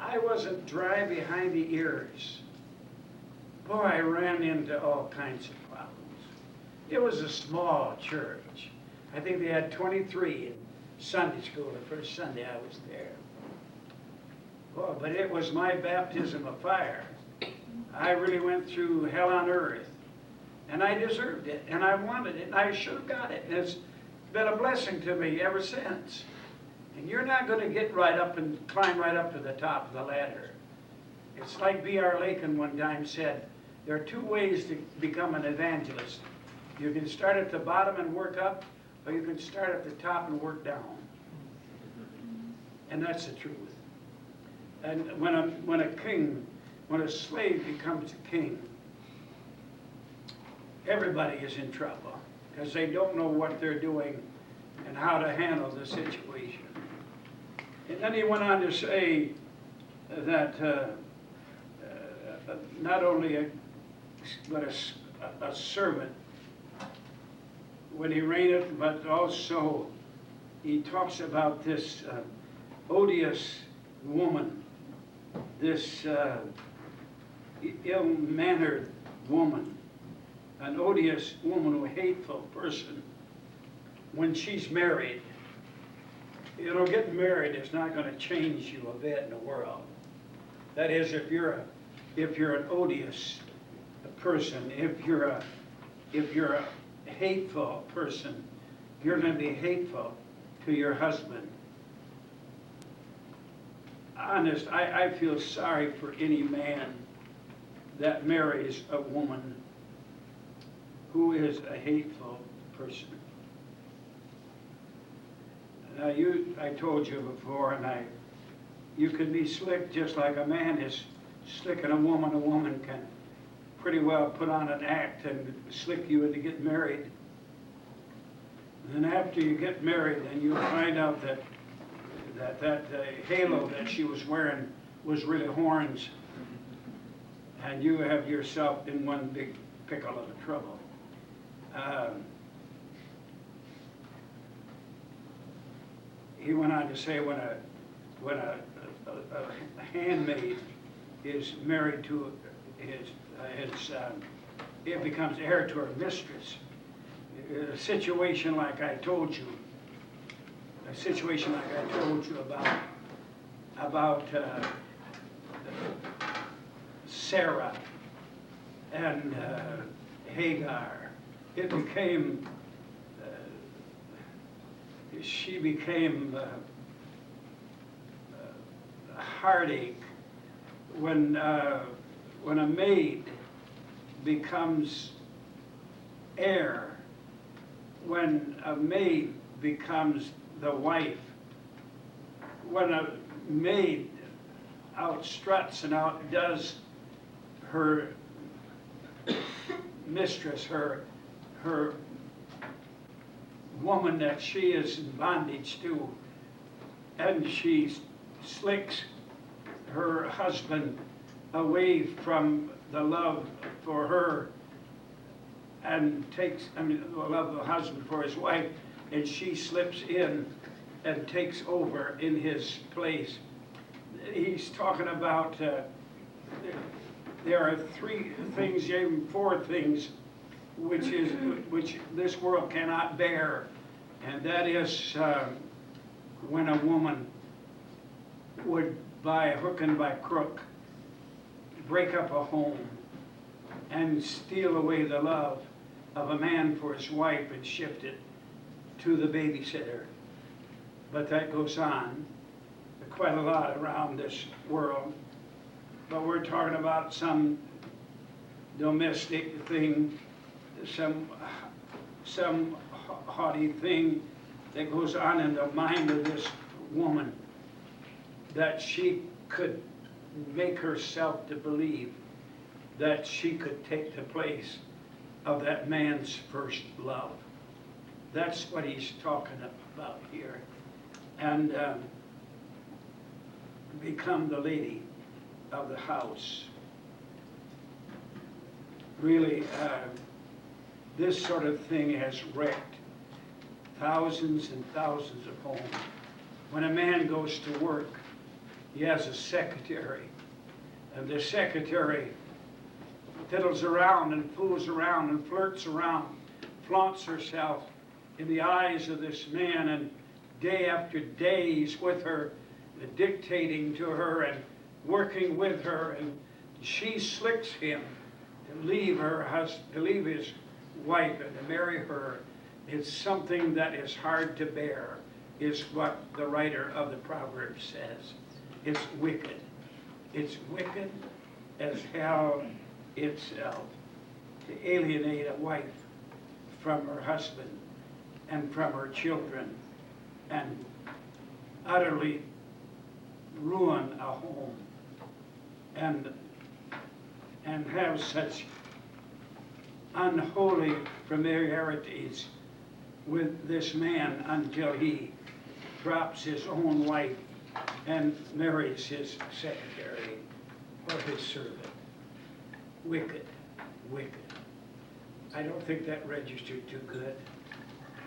I wasn't dry behind the ears. Boy, I ran into all kinds of problems. It was a small church. I think they had 23 in Sunday school the first Sunday I was there. Boy, but it was my baptism of fire. I really went through hell on earth. And I deserved it, and I wanted it, and I should have got it. And it's been a blessing to me ever since. And you're not going to get right up and climb right up to the top of the ladder. It's like B.R. Lakin one time said, there are two ways to become an evangelist. You can start at the bottom and work up, or you can start at the top and work down. And that's the truth. And when a slave becomes a king, everybody is in trouble because they don't know what they're doing and how to handle the situation. And then he went on to say that not only a servant when he reigneth, but also he talks about this odious woman, this ill-mannered woman, an odious woman, a hateful person. When she's married, getting married is not going to change you a bit in the world. That is, if you're an odious person, if you're a hateful person, you're going to be hateful to your husband. Honest, I feel sorry for any man that marries a woman who is a hateful person. Now I told you before, and you can be slick just like a man is slick in a woman. A woman can pretty well put on an act and slick you into getting married. And then after you get married, then you'll find out that halo that she was wearing was really horns, and you have yourself in one big pickle of trouble. He went on to say when a handmaid is married to it becomes heir to her mistress. A situation like I told you about Sarah and Hagar. It became she became a heartache when a maid becomes heir, when a maid becomes the wife, when a maid outstruts and outdoes her mistress, her woman that she is in bondage to, and she slicks her husband away from the love for her and the love of the husband for his wife, and she slips in and takes over in his place. He's talking about there are three things, even four things, which this world cannot bear, and that is when a woman would, by hook and by crook, break up a home and steal away the love of a man for his wife and shift it to the babysitter. But that goes on quite a lot around this world. But we're talking about some domestic thing, some haughty thing that goes on in the mind of this woman, that she could make herself to believe that she could take the place of that man's first love. That's what he's talking about here. And become the lady of the house. Really, this sort of thing has wrecked thousands and thousands of homes. When a man goes to work, he has a secretary. And the secretary fiddles around and fools around and flirts around, flaunts herself in the eyes of this man, and day after day he's with her, dictating to her and working with her, and she slicks him to leave to leave his wife and to marry her. It's something that is hard to bear, is what the writer of the Proverbs says. It's wicked. It's wicked as hell itself to alienate a wife from her husband and from her children and utterly ruin a home and have such unholy familiarities with this man until he drops his own wife and marries his secretary or his servant. Wicked, wicked. I don't think that registered too good,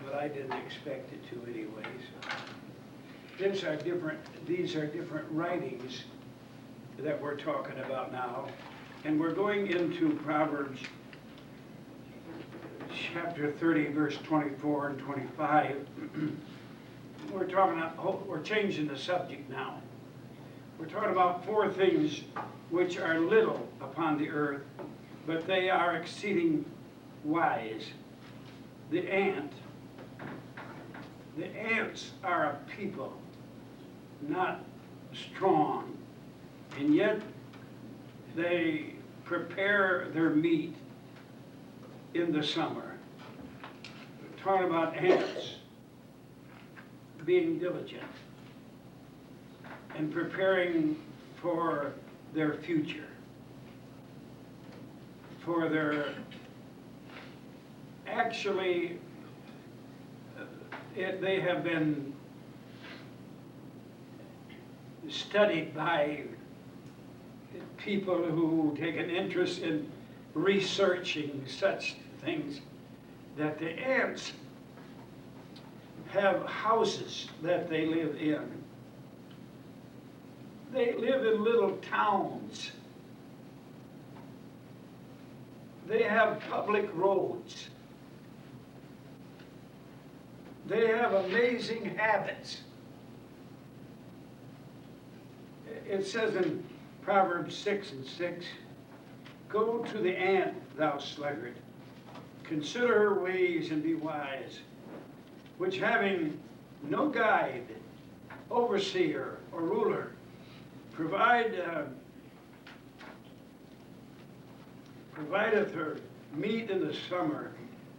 but I didn't expect it to anyways. These are different writings that we're talking about now, and we're going into Proverbs chapter 30, verse 24 and 25. We're changing the subject now. We're talking about four things which are little upon the earth, but they are exceeding wise. The ant. The ants are a people, not strong, and yet they prepare their meat in the summer. We're talking about ants being diligent and preparing for their future, for their, actually, they have been studied by people who take an interest in researching such things, that the ants have houses that they live in. They live in little towns. They have public roads. They have amazing habits. It says in Proverbs 6:6, "Go to the ant, thou sluggard, consider her ways and be wise, which having no guide, overseer, or ruler, provideth her meat in the summer,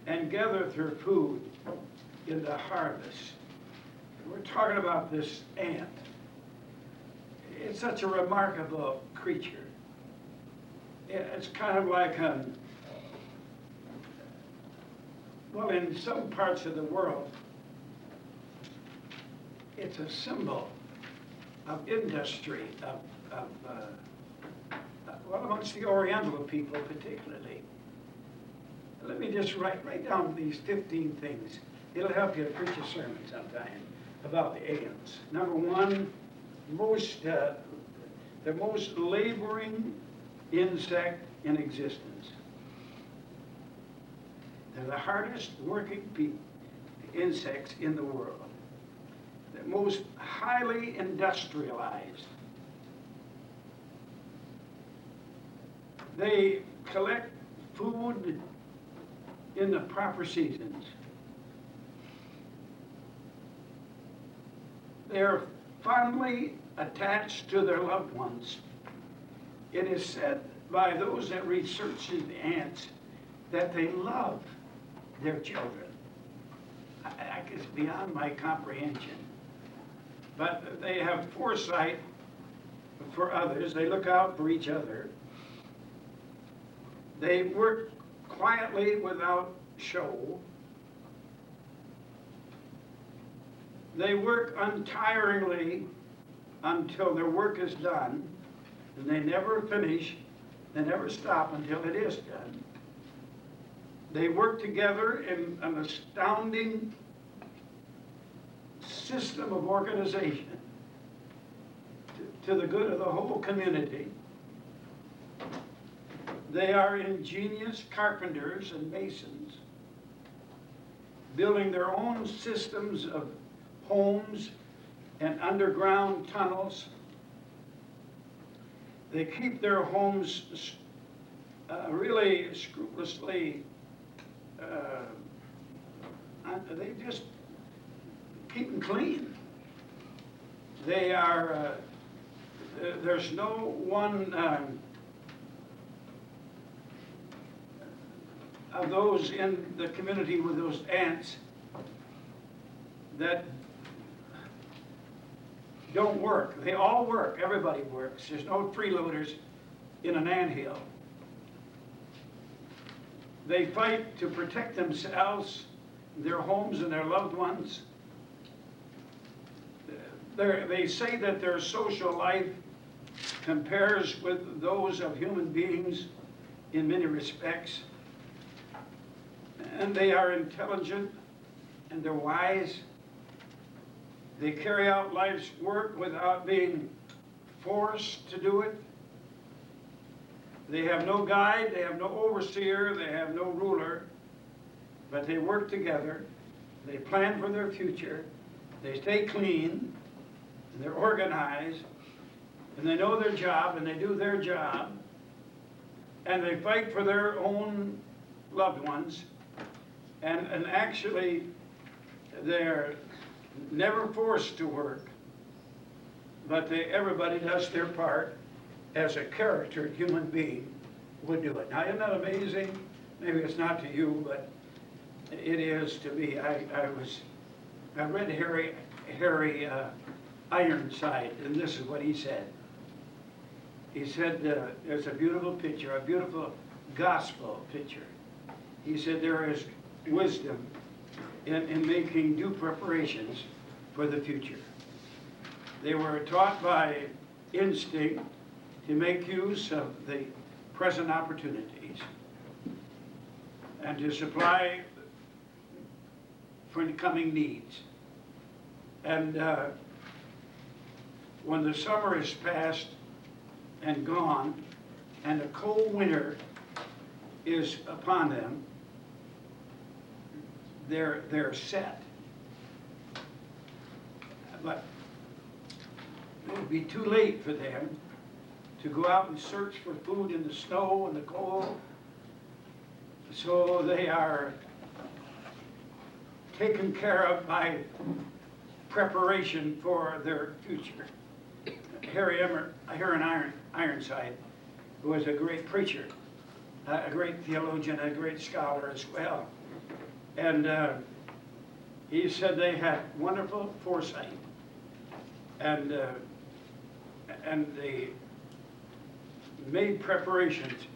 and gathereth her food in the harvest." We're talking about this ant. It's such a remarkable creature. It's kind of like, well, in some parts of the world, it's a symbol of industry, well, amongst the Oriental people particularly. Let me just write down these 15 things. It'll help you to preach a sermon sometime about the ants. Number one, the most laboring insect in existence. They're the hardest working insects in the world. The most highly industrialized. They collect food in the proper seasons. They're fondly attached to their loved ones. It is said by those that research the ants that they love their children. It's beyond my comprehension. But they have foresight for others. They look out for each other. They work quietly without show. They work untiringly until their work is done, and they never finish, they never stop until it is done. They work together in an astounding system of organization to the good of the whole community. They are ingenious carpenters and masons, building their own systems of homes and underground tunnels. They keep their homes really scrupulously, they just keep them clean. They are, there's no one of those in the community with those ants that don't work. They all work. Everybody works. There's no freeloaders in an anthill. They fight to protect themselves, their homes, and their loved ones. They say that their social life compares with those of human beings in many respects. And they are intelligent and they're wise. They carry out life's work without being forced to do it. They have no guide, they have no overseer, they have no ruler, but they work together. They plan for their future. They stay clean, and they're organized, and they know their job, and they do their job, and they fight for their own loved ones, and actually they're never forced to work, but everybody does their part as a charactered human being would do it. Now, isn't that amazing? Maybe it's not to you, but it is to me. I read Harry Ironside, and this is what he said. He said, there's a beautiful picture, a beautiful gospel picture. He said there is wisdom in making due preparations for the future. They were taught by instinct to make use of the present opportunities and to supply for the coming needs. And when the summer is past and gone and a cold winter is upon them, they're set. But it would be too late for them to go out and search for food in the snow and the cold. So they are taken care of by preparation for their future. Harry Ironside, who was a great preacher, a great theologian, a great scholar as well. And he said they had wonderful foresight, and they made preparations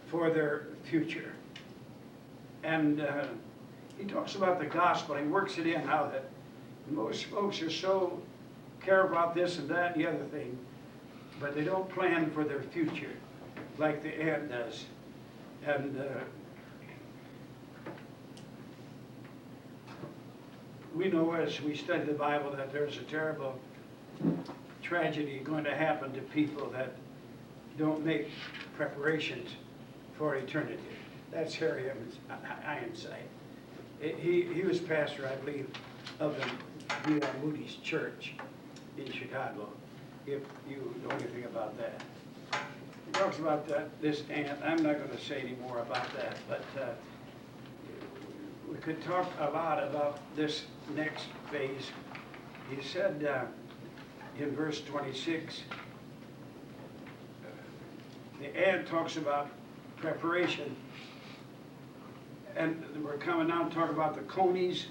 for their future. And he talks about the gospel. He works it in how that most folks are so care about this and that and the other thing, but they don't plan for their future like the ant does. And we know as we study the Bible that there's a terrible tragedy going to happen to people that don't make preparations for eternity. That's Harry Ironside. He was pastor, I believe, of the D.L. Moody's Church in Chicago, if you know anything about that. He talks about this ant. I'm not going to say any more about that, but we could talk a lot about this next phase. He said in verse 26, the ant talks about preparation, and we're coming now to talk about the conies.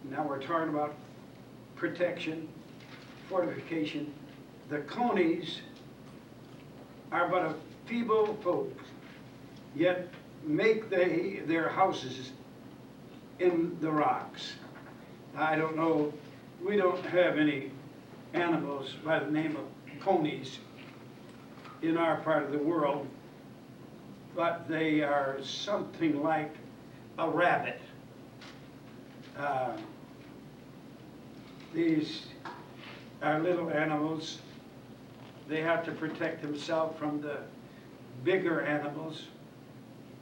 Now we're talking about protection, fortification. The conies are but a feeble folk, yet make they their houses in the rocks. I don't know, we don't have any animals by the name of conies in our part of the world, but they are something like a rabbit. are little animals. They have to protect themselves from the bigger animals,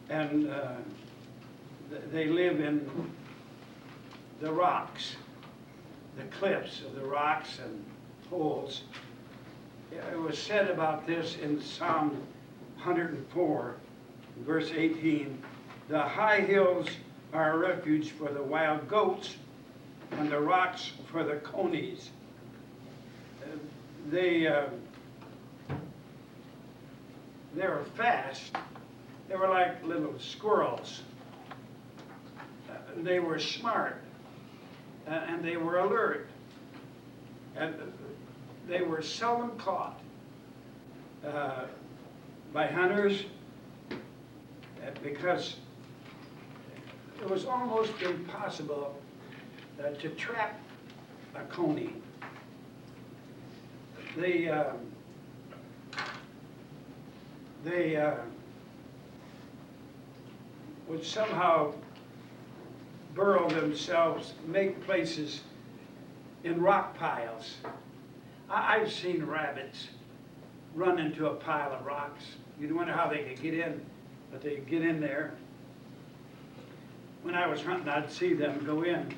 and they live in the rocks, the cliffs of the rocks and holes. It was said about this in Psalm 104, verse 18, the high hills are a refuge for the wild goats, and the rocks for the conies. They were fast. They were like little squirrels. They were smart, and they were alert, and they were seldom caught by hunters because it was almost impossible to trap a coney. They would somehow burrow themselves, make places in rock piles. I've seen rabbits run into a pile of rocks. You'd wonder how they could get in, but they get in there. When I was hunting, I'd see them go in,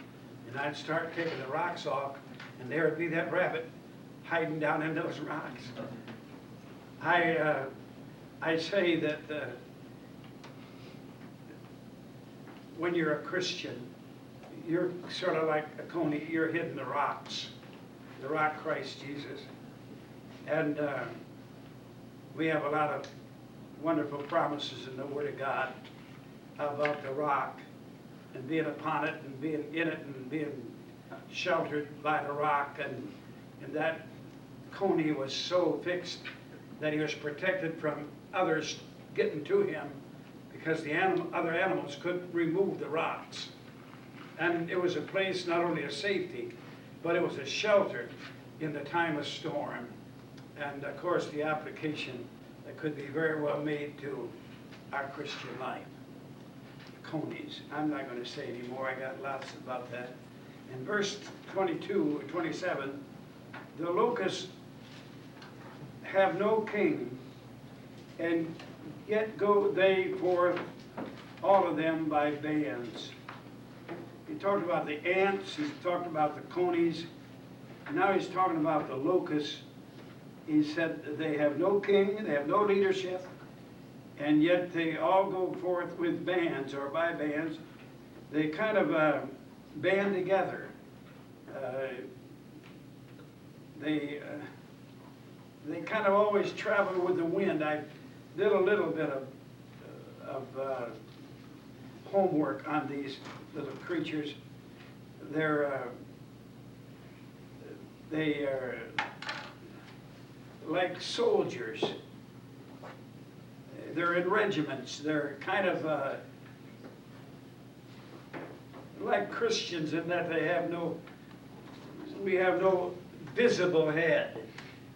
and I'd start taking the rocks off, and there would be that rabbit hiding down in those rocks. I say that when you're a Christian, you're sort of like a coney. You're hidden in the rocks, the rock Christ Jesus. And we have a lot of wonderful promises in the Word of God about the rock and being upon it and being in it and being sheltered by the rock. And that coney was so fixed that he was protected from others getting to him because the other animals couldn't remove the rocks. And it was a place not only of safety, but it was a shelter in the time of storm. And of course the application that could be very well made to our Christian life. Conies. I'm not going to say any more. I got lots about that. In verse 22 or 27, the locusts have no king, and yet go they forth, all of them by bands. He talked about the ants, he's talked about the conies, and now he's talking about the locusts. He said they have no king, they have no leadership, and yet they all go forth with bands or by bands. They kind of band together. They kind of always travel with the wind. I did a little bit of homework on these little creatures. They are like soldiers. They're in regiments. They're kind of like Christians in that we have no visible head.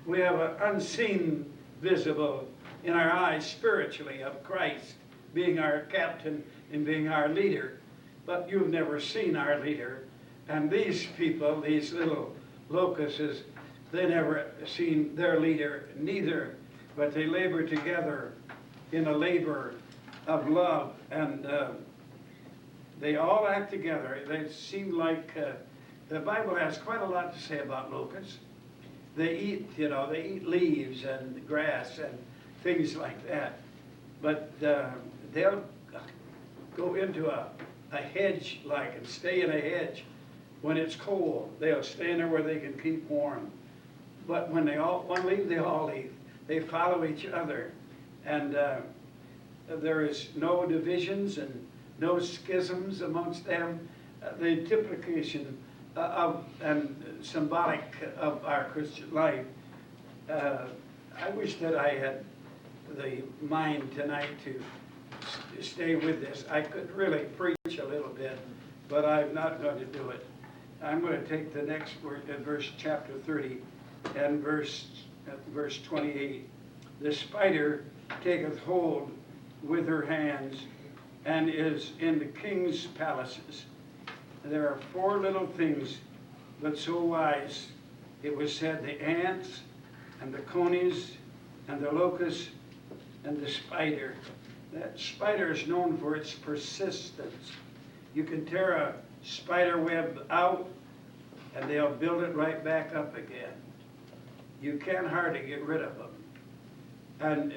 We have an unseen visible in our eyes spiritually of Christ being our captain and being our leader. But you've never seen our leader. And these people, these little locusts, they never seen their leader neither, but they labor together in a labor of love, and they all act together. They seem like, the Bible has quite a lot to say about locusts. They eat, they eat leaves and grass and things like that. But they'll go into a hedge and stay in a hedge when it's cold. They'll stay in there where they can keep warm. But when they all leave, they all leave. They follow each other. And there is no divisions and no schisms amongst them. The typification of and symbolic of our Christian life. I wish that I had the mind tonight to stay with this. I could really preach a little bit, but I'm not going to do it. I'm going to take the next word in chapter 30 and verse 28. The spider taketh hold with her hands and is in the king's palaces. There are four little things, but so wise it was said the ants and the conies and the locusts and the spider. That spider is known for its persistence. You can tear a spider web out and they'll build it right back up again. You can't hardly get rid of them. And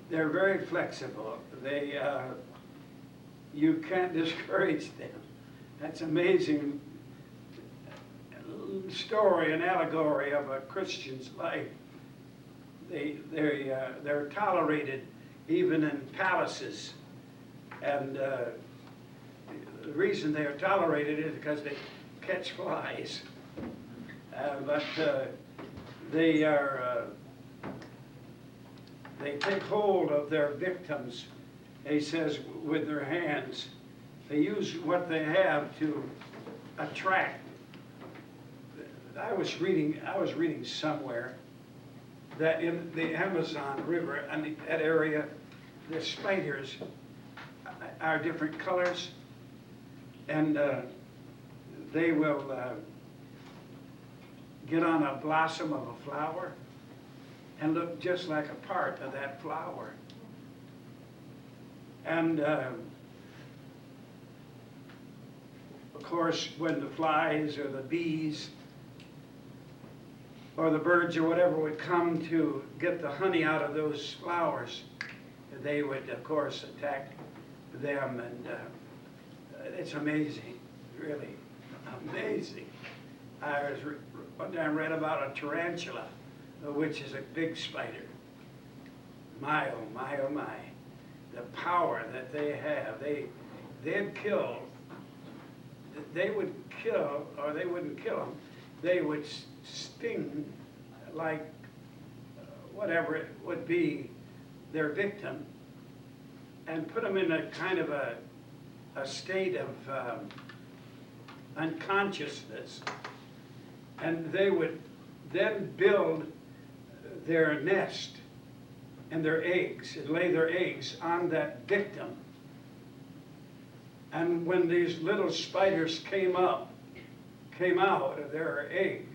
they're very flexible. You can't discourage them. That's amazing story, an allegory of a Christian's life. They're tolerated even in palaces, and the reason they are tolerated is because they catch flies. But they take hold of their victims, he says, with their hands. They use what they have to attract. I was reading somewhere that in the Amazon River and that area, the spiders are different colors, and they will get on a blossom of a flower and look just like a part of that flower. And of course, when the flies or the bees or the birds or whatever would come to get the honey out of those flowers, they would, of course, attack them. And it's amazing, really amazing. One time I read about a tarantula, which is a big spider. My, oh my, oh my. The power that they have. They'd kill. They would kill, or they wouldn't kill them. They would sting like whatever it would be their victim, and put them in a kind of a state of unconsciousness. And they would then build their nest and their eggs, and lay their eggs on that victim. And when these little spiders came out of their egg,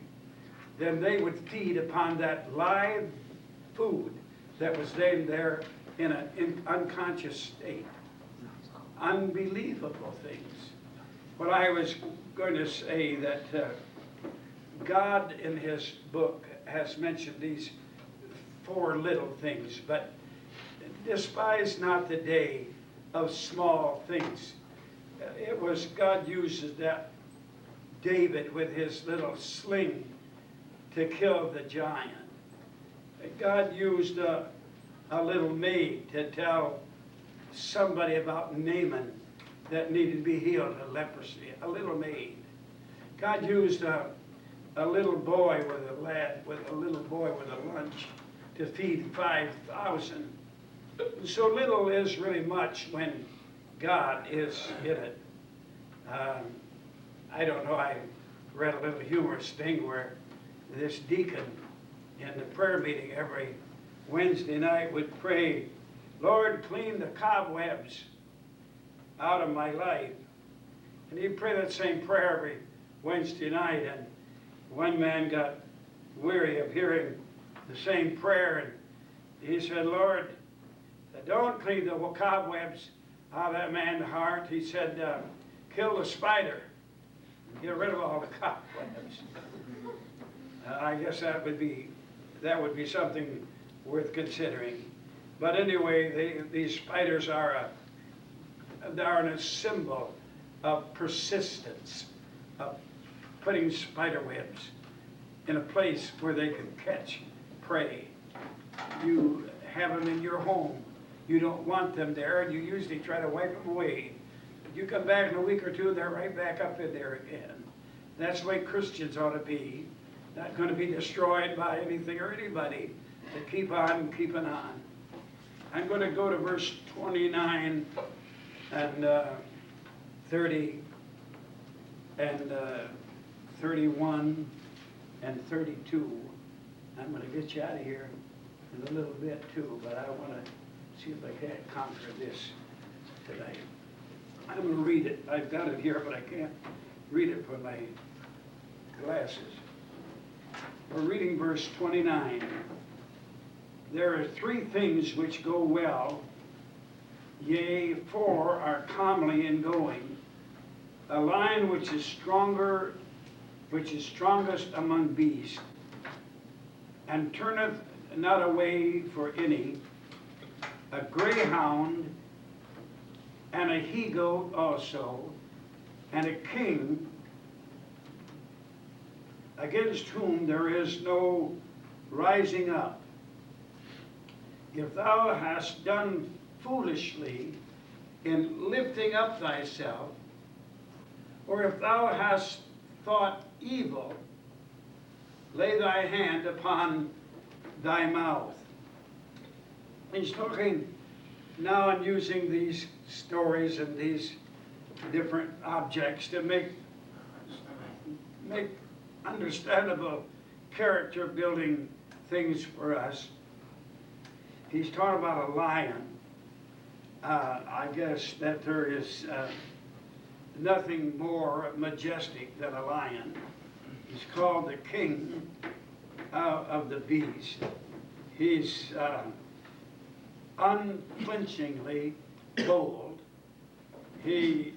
then they would feed upon that live food that was then there in an unconscious state. Unbelievable things. Well, I was going to say that God in his book has mentioned these 4 little things, but despise not the day of small things. It was God uses that David with his little sling to kill the giant. God used a little maid to tell somebody about Naaman that needed to be healed of leprosy. A little maid. God used a little boy with a little boy with a lunch to feed 5,000. So little is really much when God is in it. I don't know, I read a little humorous thing where this deacon in the prayer meeting every Wednesday night would pray, Lord, clean the cobwebs out of my life. And he'd pray that same prayer every Wednesday night, and one man got weary of hearing the same prayer, and he said, Lord, don't clean the cobwebs out of that man's heart. He said, kill the spider. Get rid of all the cobwebs. I guess that would be something worth considering. But anyway, these spiders are a symbol of persistence, of putting spider webs in a place where they can catch prey. You have them in your home. You don't want them there, and you usually try to wipe them away. But you come back in a week or two, they're right back up in there again. That's the way Christians ought to be. Not going to be destroyed by anything or anybody, but keep on keeping on. I'm going to go to verse 29 and 30 and 31 and 32. I'm going to get you out of here in a little bit too, but I want to see if I can't conquer this tonight. I'm going to read it. I've got it here, but I can't read it from my glasses. We're reading verse 29. There are three things which go well, yea, four are comely in going. A lion which is strongest among beasts, and turneth not away for any, a greyhound, and a he-goat also, and a king, against whom there is no rising up. If thou hast done foolishly in lifting up thyself, or if thou hast thought evil, lay thy hand upon thy mouth. He's talking now and using these stories and these different objects to make understandable character building things for us. He's talking about a lion. I guess that there is nothing more majestic than a lion. He's called the king of the beast. He's unflinchingly bold. He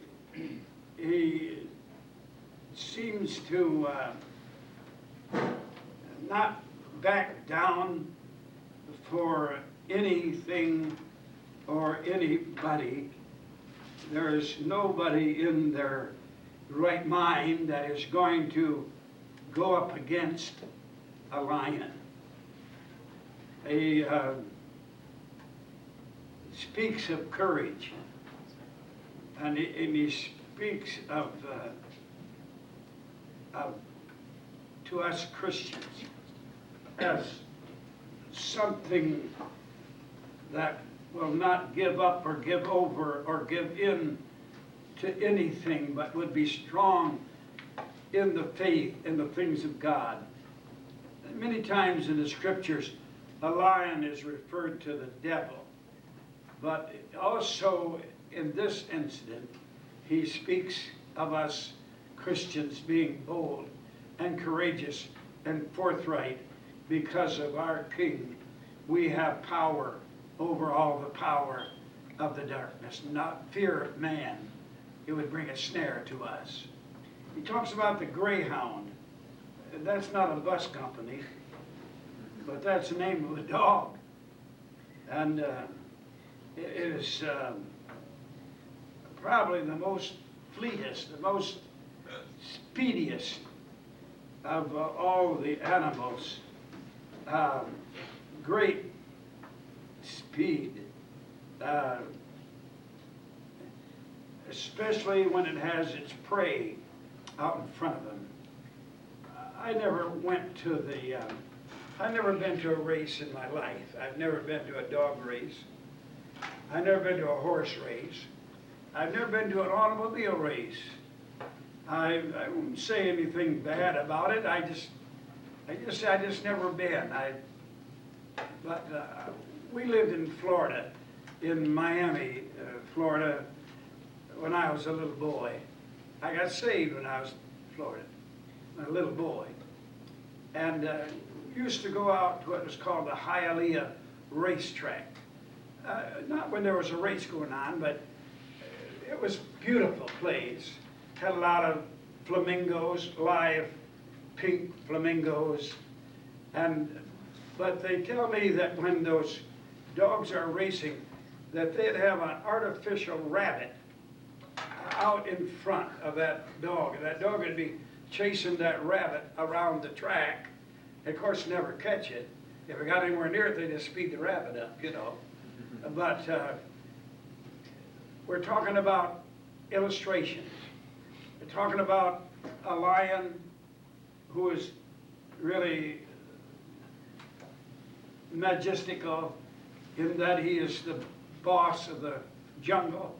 seems to not back down for anything or anybody. There is nobody in their right mind that is going to go up against a lion. He speaks of courage, and he speaks of to us Christians as something that will not give up or give over or give in to anything, but would be strong in the faith, in the things of God. And many times in the scriptures, a lion is referred to the devil, but also in this incident, he speaks of us Christians being bold and courageous and forthright because of our King. We have power over all the power of the darkness, not fear of man. It would bring a snare to us. He talks about the greyhound. That's not a bus company, but that's the name of a dog. And it is probably the most fleetest, the most speediest of all the animals. Great speed, especially when it has its prey out in front of them. I never went to the, I've never been to a race in my life. I've never been to a dog race. I've never been to a horse race. I've never been to an automobile race. I won't say anything bad about it. I just never been. But we lived in Florida, in Miami, Florida, when I was a little boy. I got saved when I was in Florida, a little boy. And used to go out to what was called the Hialeah racetrack. Not when there was a race going on, but it was a beautiful place. Had a lot of flamingos, live pink flamingos. But they tell me that when those dogs are racing, that they'd have an artificial rabbit out in front of that dog. And that dog would be chasing that rabbit around the track. Of course, never catch it. If it got anywhere near it, they just speed the rabbit up, you know. But we're talking about illustrations. We're talking about a lion who is really majestical in that he is the boss of the jungle.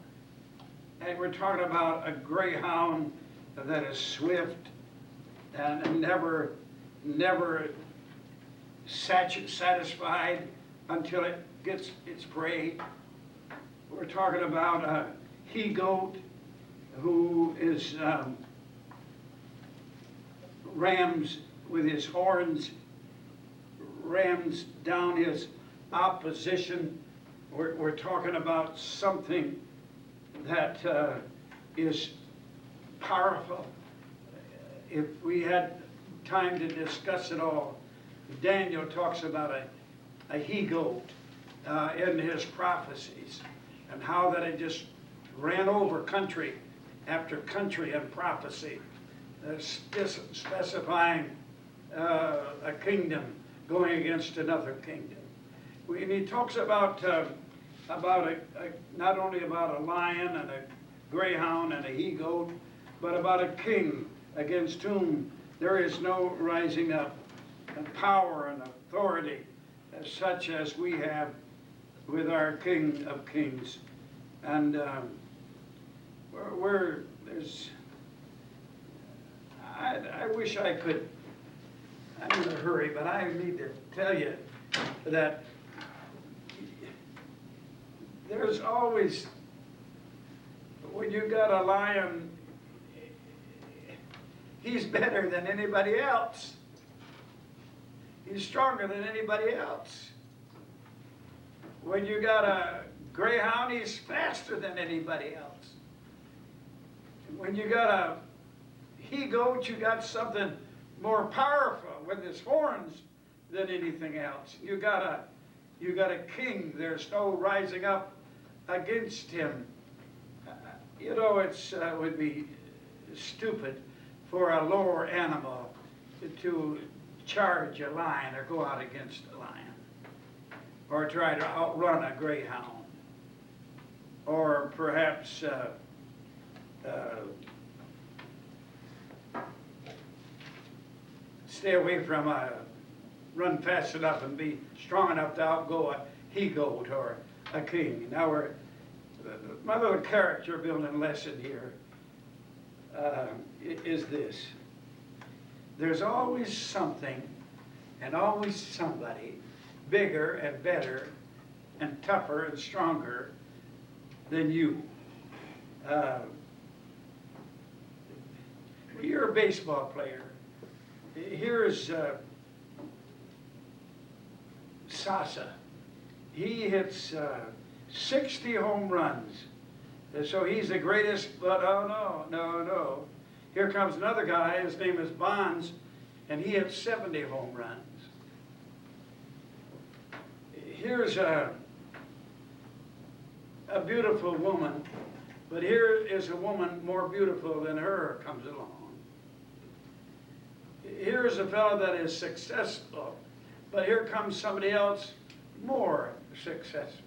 And we're talking about a greyhound that is swift and never satisfied until it gets its prey. We're talking about a he-goat who is rams with his horns, rams down his opposition. We're talking about something that is powerful. If we had time to discuss it all, Daniel talks about a he-goat in his prophecies, and how that it just ran over country after country in prophecy, specifying a kingdom going against another kingdom. And he talks about not only about a lion and a greyhound and a he-goat, but about a king against whom there is no rising up, and power and authority as such as we have with our King of Kings. And I wish I could, I'm in a hurry, but I need to tell you that there's always, when you got a lion, he's better than anybody else. He's stronger than anybody else. When you got a greyhound, he's faster than anybody else. When you got a he-goat, you got something more powerful with his horns than anything else. You got a king. There's no rising up against him. You know, it would be stupid for a lower animal to charge a lion or go out against a lion, or try to outrun a greyhound, or perhaps stay away from run fast enough and be strong enough to outgo a he-goat or a king. Now my little character building lesson here is this. There's always something and always somebody bigger and better and tougher and stronger than you. You're a baseball player. Here's Sasa. He hits 60 home runs. So he's the greatest, but oh no. Here comes another guy, his name is Bonds, and he hits 70 home runs. Here's a beautiful woman, but here is a woman more beautiful than her comes along. Here's a fellow that is successful, but here comes somebody else more successful.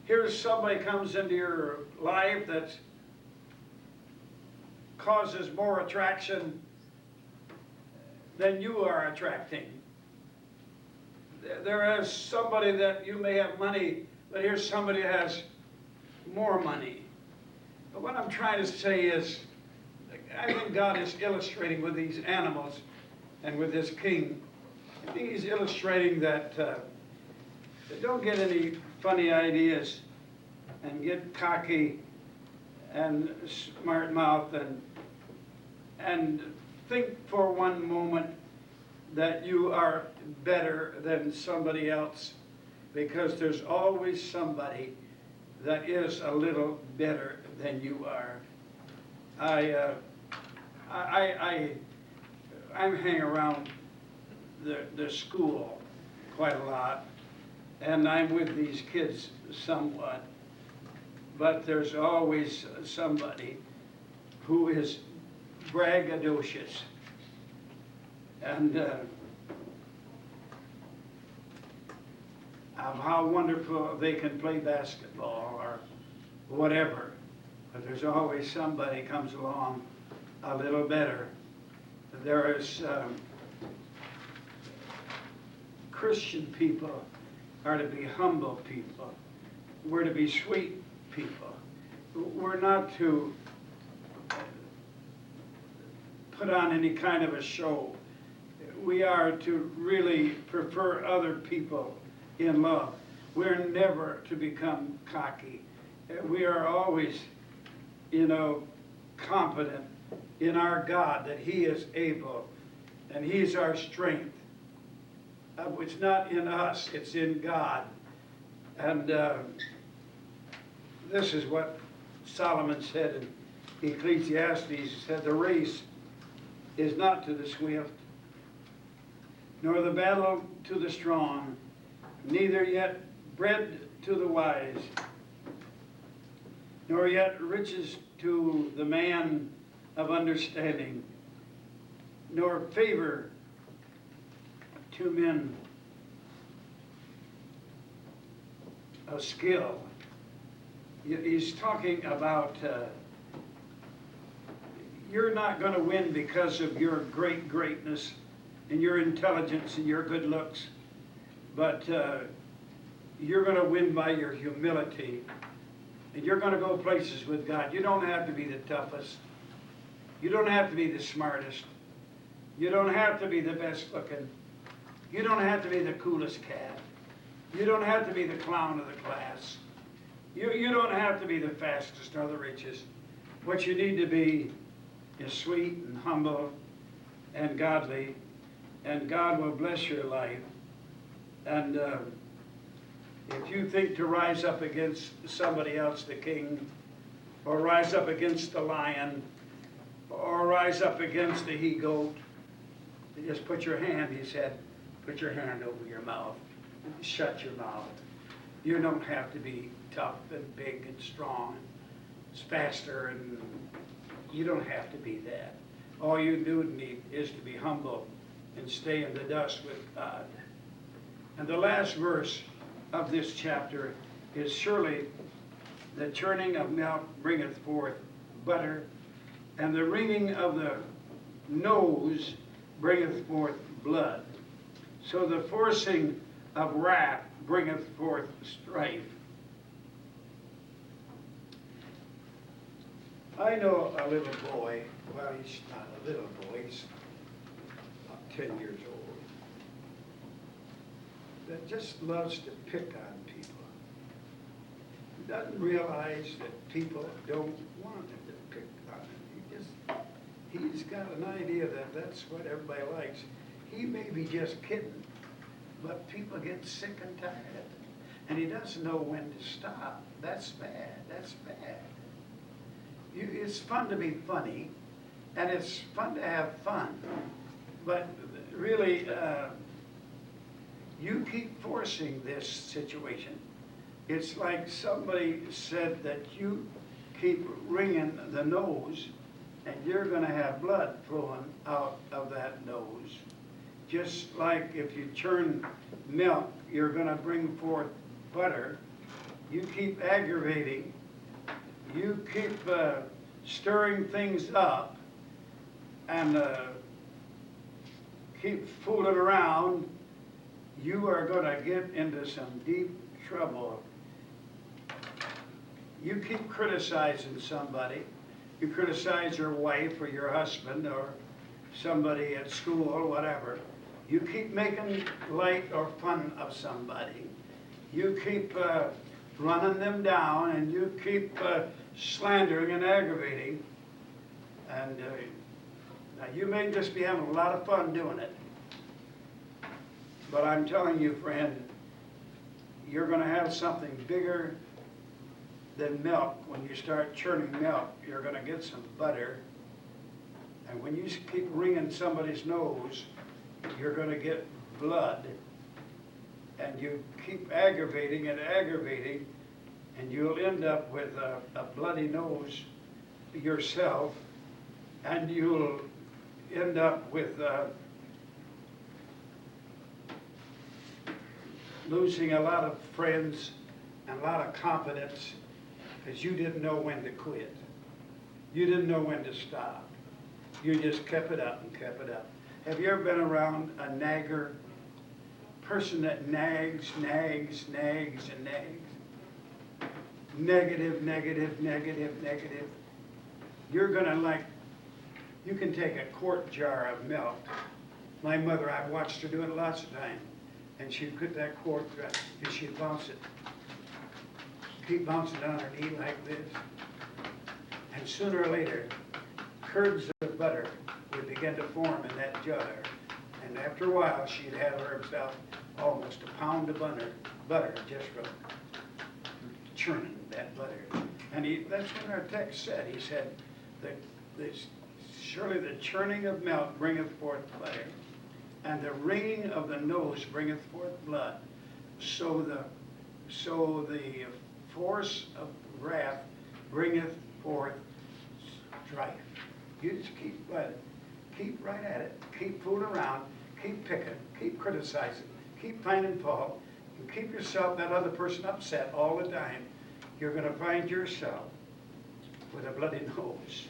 Here's somebody comes into your life that causes more attraction than you are attracting. There is somebody that you may have money, but here's somebody who has more money. But what I'm trying to say is, I think God is illustrating with these animals and with this king. I think he's illustrating that don't get any funny ideas and get cocky and smart mouth and think for one moment that you are better than somebody else, because there's always somebody that is a little better than you are. I'm hanging around the school quite a lot, and I'm with these kids somewhat, but there's always somebody who is braggadocious and of how wonderful they can play basketball or whatever, but there's always somebody comes along a little better. There is Christian people are to be humble people. We're to be sweet people. We're not to put on any kind of a show. We are to really prefer other people in love. We're never to become cocky. We are always, confident in our God that He is able and He's our strength. It's not in us, it's in God. And this is what Solomon said in Ecclesiastes. He said, the race is not to the swift, nor the battle to the strong, neither yet bread to the wise, nor yet riches to the man of understanding, nor favor to men of skill. He's talking about you're not going to win because of your greatness and your intelligence and your good looks, but you're going to win by your humility, and you're going to go places with God. You don't have to be the toughest. You don't have to be the smartest. You don't have to be the best looking. You don't have to be the coolest cat. You don't have to be the clown of the class. You don't have to be the fastest or the richest. What you need to be is sweet and humble and godly, and God will bless your life. And if you think to rise up against somebody else, the king, or rise up against the lion, or rise up against the he-goat, you just put your hand, he said, put your hand over your mouth. Shut your mouth. You don't have to be tough and big and strong, faster, and you don't have to be that. All you do need is to be humble and stay in the dust with God. And the last verse of this chapter is, surely the churning of milk bringeth forth butter, and the wringing of the nose bringeth forth blood. So the forcing of wrath bringeth forth strife. I know a little boy, well, he's not a little boy, he's about 10 years old, that just loves to pick on people. He doesn't realize that people don't want him to pick on him. He's got an idea that that's what everybody likes. He may be just kidding, but people get sick and tired of it. And he doesn't know when to stop. That's bad. That's bad. It's fun to be funny, and it's fun to have fun. But really, you keep forcing this situation. It's like somebody said that you keep wringing the nose, and you're going to have blood flowing out of that nose. Just like if you churn milk, you're going to bring forth butter. You keep aggravating. You keep stirring things up and keep fooling around. You are going to get into some deep trouble. You keep criticizing somebody. You criticize your wife or your husband or somebody at school or whatever. You keep making light or fun of somebody. You keep running them down, and you keep slandering and aggravating. And now you may just be having a lot of fun doing it. But I'm telling you, friend, you're going to have something bigger than milk. When you start churning milk, you're going to get some butter. And when you keep wringing somebody's nose, you're going to get blood. And you keep aggravating and aggravating, and you'll end up with a bloody nose yourself, and you'll end up with losing a lot of friends and a lot of confidence, because you didn't know when to quit. You didn't know when to stop. You just kept it up and kept it up. Have you ever been around a nagger? Person that nags, and nags. Negative, negative, negative, negative. You're gonna you can take a quart jar of milk. My mother, I've watched her do it lots of times. And she'd put that quart, and she'd bounce it. Keep bouncing on her knee like this. And sooner or later, curds of butter would begin to form in that jar. And after a while, she'd have herself almost a pound of butter just from churning that butter. And that's what our text said. He said, surely the churning of milk bringeth forth butter, and the wringing of the nose bringeth forth blood. So the force of wrath bringeth forth strife. You just keep right at it. Keep fooling around. Keep picking. Keep criticizing. Keep finding fault. And keep yourself, that other person, upset all the time. You're going to find yourself with a bloody nose.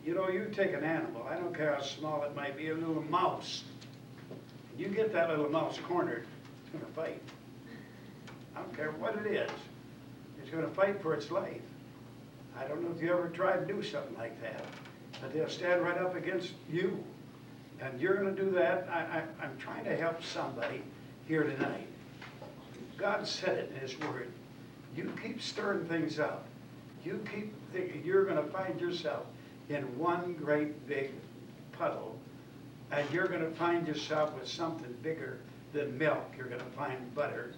You know, you take an animal, I don't care how small it might be, a little mouse. You get that little mouse cornered, it's going to fight. I don't care what it is. It's going to fight for its life. I don't know if you ever tried to do something like that, but they'll stand right up against you. And you're going to do that. I'm trying to help somebody here tonight. God said it in His Word. You keep stirring things up. You keep thinking you're going to find yourself in one great big puddle, and you're going to find yourself with something bigger than milk. You're going to find butter,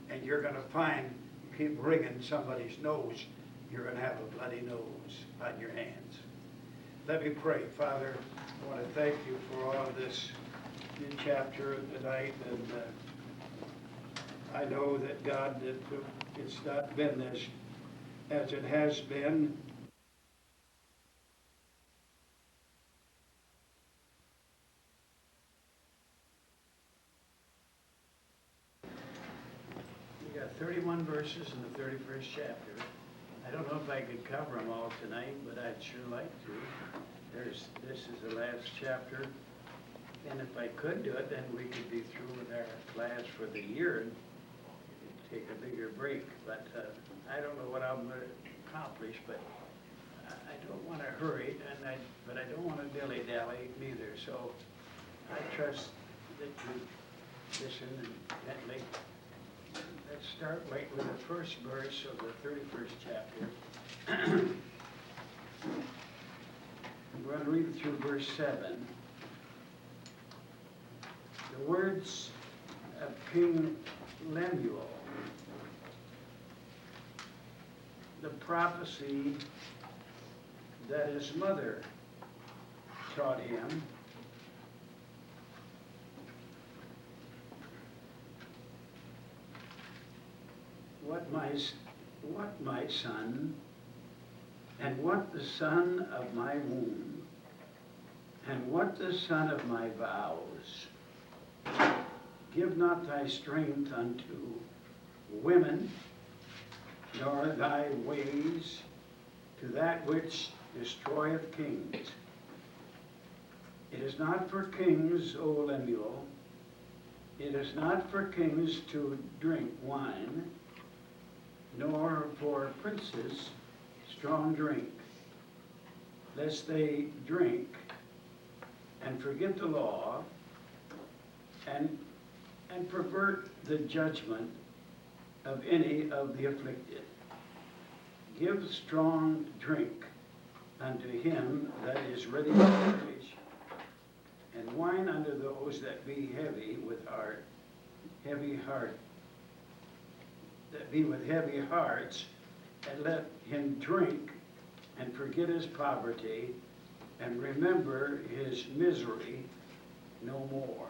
and you're going to find, keep wringing somebody's nose, you're going to have a bloody nose on your hands. Let me pray. Father, I want to thank you for all of this new chapter tonight, and I know that, God, that it's not been as it has been. We got 31 verses in the 31st chapter. I don't know if I could cover them all tonight, but I'd sure like to. This is the last chapter, and if I could do it, then we could be through with our class for the year and take a bigger break. But I don't know what I'm going to accomplish, but I don't want to hurry, but I don't want to dilly-dally neither. So I trust that you listen intently. Let's start right with the first verse of the 31st chapter. We're going to read through verse 7. The words of King Lemuel, the prophecy that his mother taught him. What my son, and what the son of my womb, and what the son of my vows. Give not thy strength unto women, nor thy ways to that which destroyeth kings. It is not for kings, O Lemuel, it is not for kings to drink wine, nor for princes strong drink, lest they drink and forget the law and pervert the judgment of any of the afflicted. Give strong drink unto him that is ready to perish, and wine unto those that be heavy hearts, and let him drink and forget his poverty and remember his misery no more.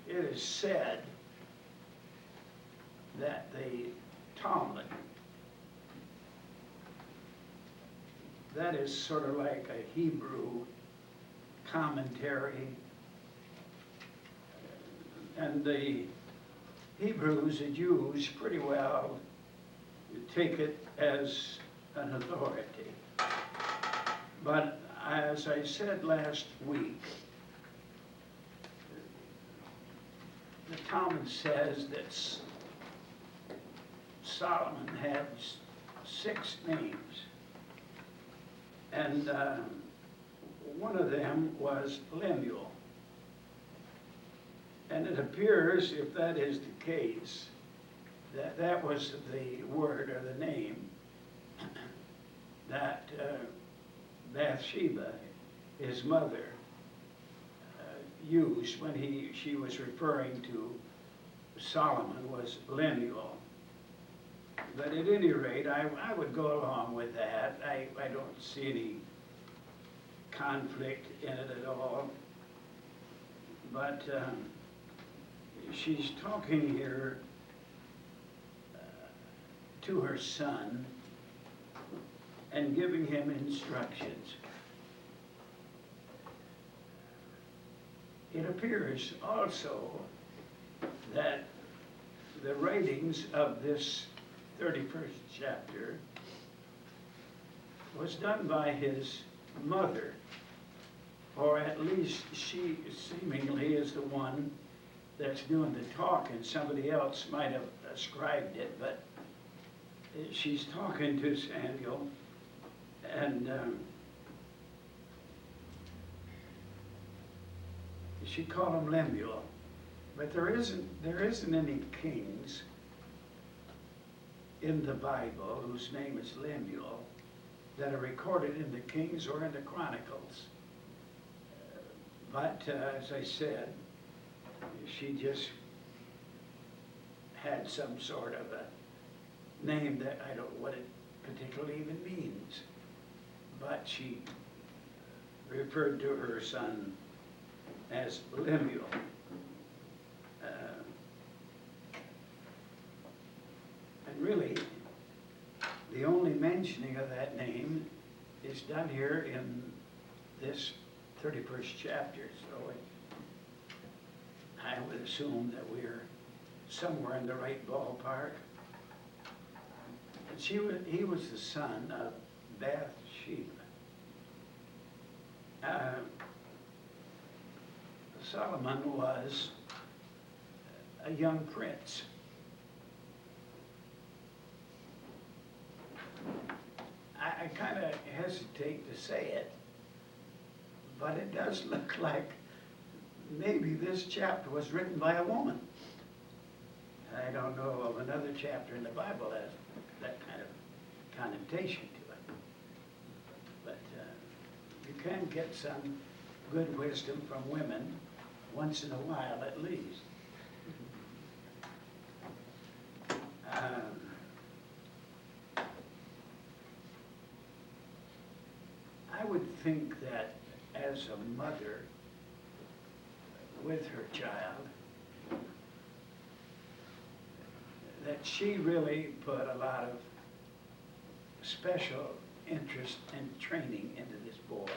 It is said that the Talmud, that is sort of like a Hebrew commentary, and the Hebrews, the Jews, pretty well take it as an authority. But as I said last week, the Talmud says that Solomon had 6 names, and one of them was Lemuel. And it appears, if that is the case, that was the word or the name that Bathsheba, his mother, used when she was referring to Solomon was Lemuel. But at any rate, I would go along with that. I don't see any conflict in it at all. But she's talking here to her son and giving him instructions. It appears also that the writings of this 31st chapter was done by his mother, or at least she seemingly is the one that's doing the talking. Somebody else might have ascribed it, but she's talking to Samuel, and she called him Lemuel. But there isn't any kings in the Bible whose name is Lemuel that are recorded in the Kings or in the Chronicles. But as I said, she just had some sort of a name that I don't know what it particularly even means. But she referred to her son as Lemuel. And really, the only mentioning of that name is done here in this 31st chapter. So I would assume that we're somewhere in the right ballpark. And he was the son of Bathsheba. Solomon was a young prince. I kind of hesitate to say it, but it does look like maybe this chapter was written by a woman. I don't know of another chapter in the Bible that has that kind of connotation to it. But you can get some good wisdom from women once in a while at least. I would think that as a mother with her child, that she really put a lot of special interest and training into this boy.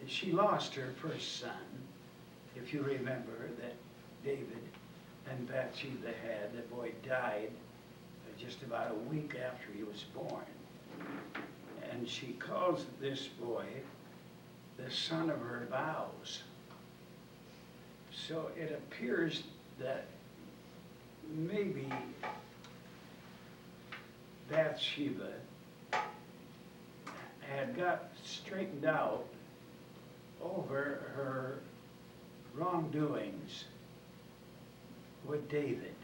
She lost her first son, if you remember, that David and Bathsheba had. The boy died just about a week after he was born. And she calls this boy the son of her vows. So it appears that maybe Bathsheba had got straightened out over her wrongdoings with David.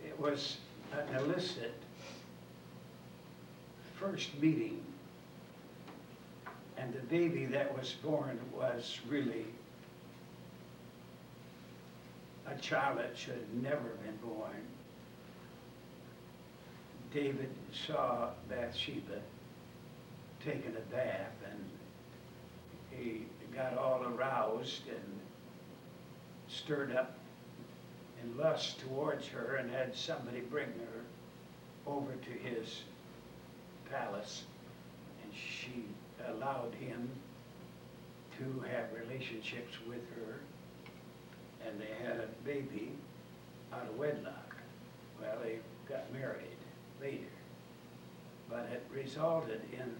It was an illicit first meeting, and the baby that was born was really a child that should have never been born. David saw Bathsheba taking a bath, and he got all aroused and stirred up in lust towards her and had somebody bring her over to his palace, and she allowed him to have relationships with her, and they had a baby out of wedlock. Well, they got married later, but it resulted in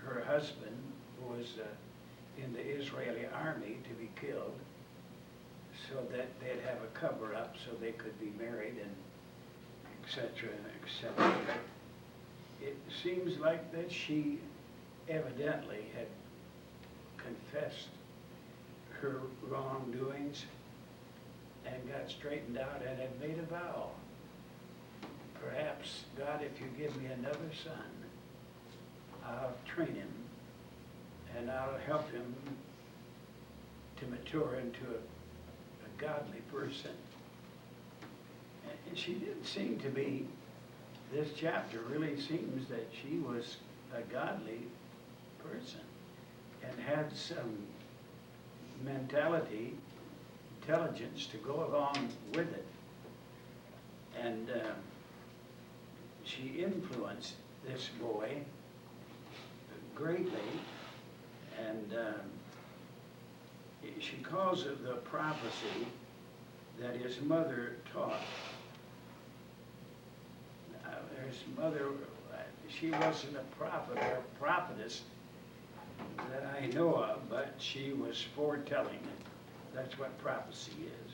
her husband, who was in the Israeli army, to be killed, so that they'd have a cover-up so they could be married, and et cetera, et cetera. It seems like that she evidently had confessed her wrongdoings and got straightened out and had made a vow. Perhaps, God, if you give me another son, I'll train him, and I'll help him to mature into a godly person. And she didn't seem to be, this chapter really seems that she was a godly person and had some mentality, intelligence to go along with it. And she influenced this boy greatly, and she calls it the prophecy that his mother taught. His mother, she wasn't a prophet or a prophetess that I know of, but she was foretelling it. That's what prophecy is.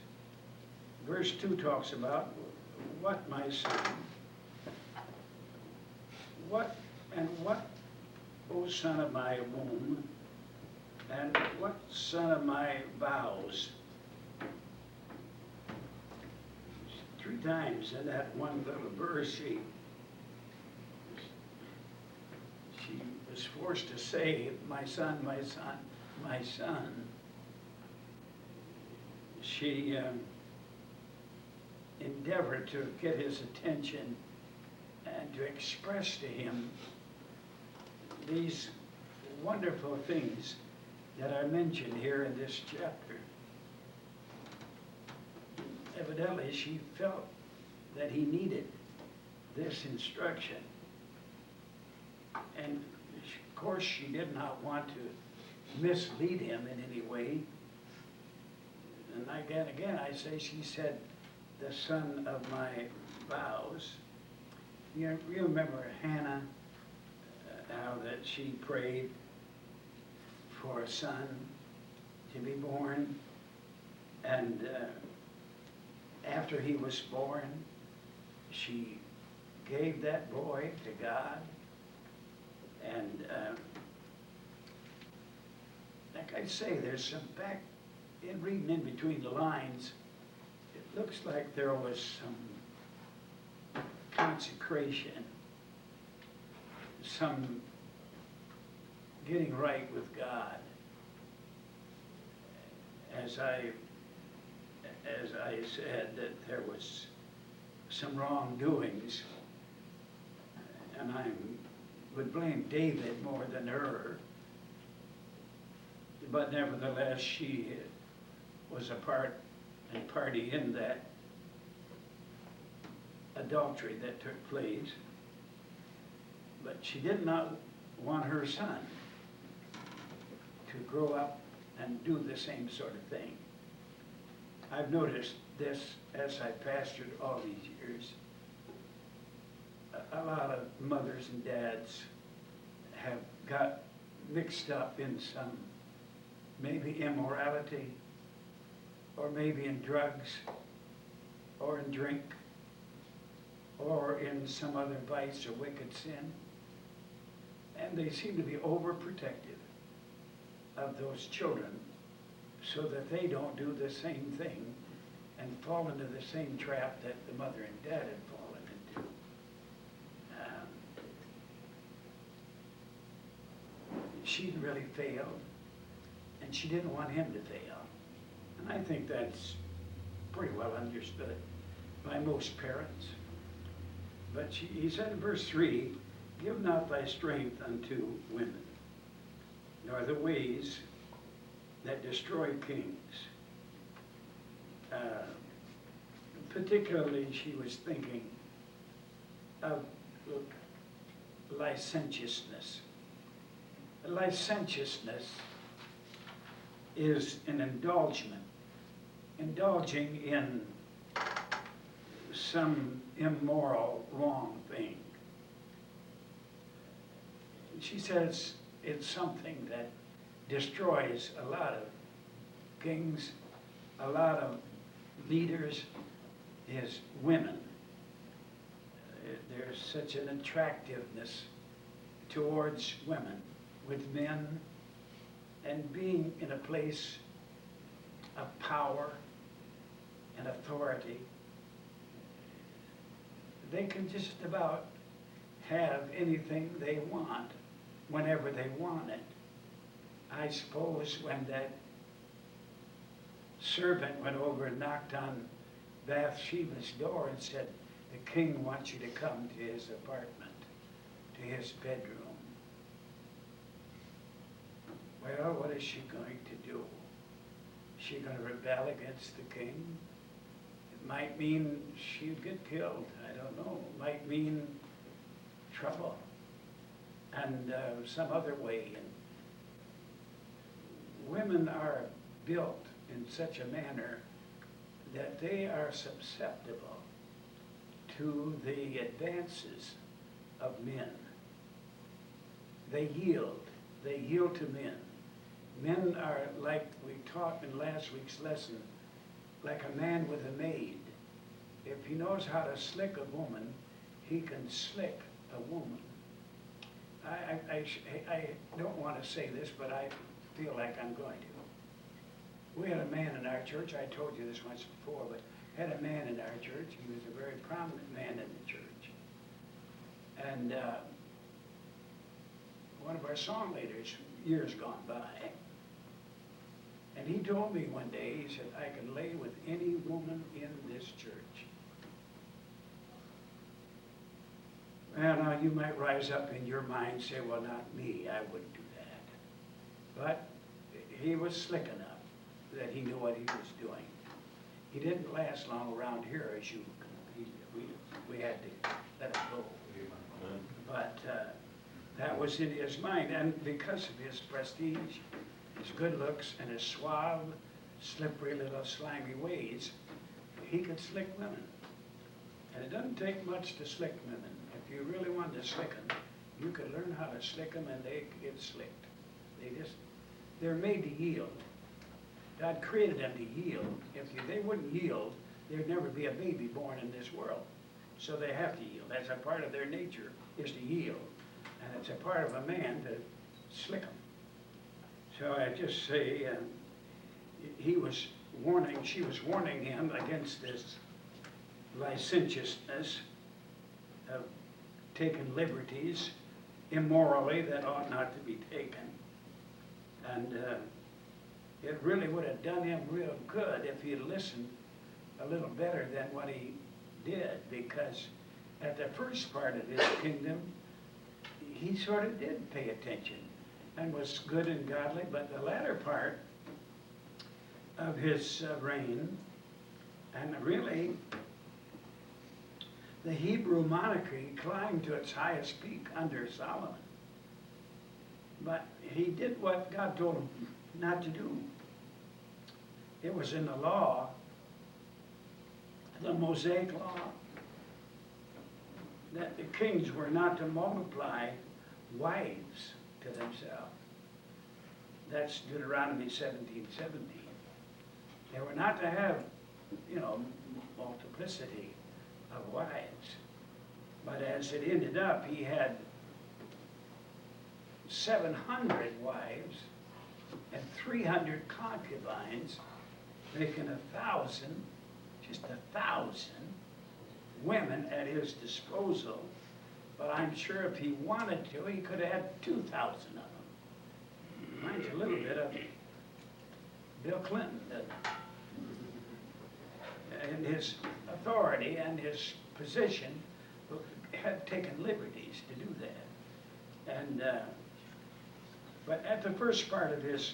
Verse 2 talks about, what, my son, what, O son of my womb, and what son of my vows? 3 times in that one little verse, she was forced to say, my son, my son, my son. She endeavored to get his attention and to express to him these wonderful things that are mentioned here in this chapter. Evidently, she felt that he needed this instruction. And of course, she did not want to mislead him in any way. And again, I say, she said, the son of my vows. You remember Hannah, how that she prayed for a son to be born, and after he was born, she gave that boy to God, and like I say, there's some back, in reading in between the lines, it looks like there was some consecration, some getting right with God. As I said, that there was some wrongdoings, and I would blame David more than her, but nevertheless she was a party in that adultery that took place. But she did not want her son to grow up and do the same sort of thing. I've noticed this as I pastored all these years. A lot of mothers and dads have got mixed up in some, maybe immorality, or maybe in drugs, or in drink, or in some other vice or wicked sin. And they seem to be overprotective of those children so that they don't do the same thing and fall into the same trap that the mother and dad had fallen into. She really failed, and she didn't want him to fail. And I think that's pretty well understood by most parents. But he said in verse 3, give not thy strength unto women, nor the ways that destroy kings. Particularly, she was thinking of licentiousness. Licentiousness is an indulgement, indulging in some immoral, wrong thing. She says it's something that destroys a lot of kings, a lot of leaders, is women. There's such an attractiveness towards women with men, and being in a place of power and authority. They can just about have anything they want. whenever they wanted. I suppose when that servant went over and knocked on Bathsheba's door and said, the king wants you to come to his apartment, to his bedroom. Well, what is she going to do? Is she going to rebel against the king? It might mean she'd get killed. I don't know. It might mean trouble and some other way. And women are built in such a manner that they are susceptible to the advances of men. They yield. They yield to men. Men are, like we taught in last week's lesson, like a man with a maid. If he knows how to slick a woman, he can slick a woman. I don't want to say this, but I feel like I'm going to. We had a man in our church, I told you this once before, but had a man in our church. He was a very prominent man in the church. And one of our song leaders, years gone by, and he told me one day, he said, I can lay with any woman in this church. Well, now you might rise up in your mind and say, well, not me, I wouldn't do that. But he was slick enough that he knew what he was doing. He didn't last long around here, as you, we had to let him go. But that was in his mind, and because of his prestige, his good looks, and his suave, slippery little slimy ways, he could slick women. And it doesn't take much to slick women. If you really wanted to slick them, you could learn how to slick them and they get slicked. They're made to yield. God created them to yield. If they wouldn't yield, there'd never be a baby born in this world. So they have to yield. That's a part of their nature, is to yield. And it's a part of a man to slick them. So I just say, she was warning him against this licentiousness of taking liberties immorally that ought not to be taken. And it really would have done him real good if he had listened a little better than what he did, because at the first part of his kingdom, he sort of did pay attention and was good and godly, but the latter part of his reign, and really the Hebrew monarchy climbed to its highest peak under Solomon. But he did what God told him not to do. It was in the law, the Mosaic law, that the kings were not to multiply wives to themselves. That's Deuteronomy 17:17. They were not to have, multiplicity of wives. But as it ended up, he had 700 wives and 300 concubines, making 1,000, just 1,000 women at his disposal. But I'm sure if he wanted to, he could have had 2,000 of them. Reminds you a little bit of Bill Clinton, doesn't it? And his authority and his position had taken liberties to do that. And but at the first part of his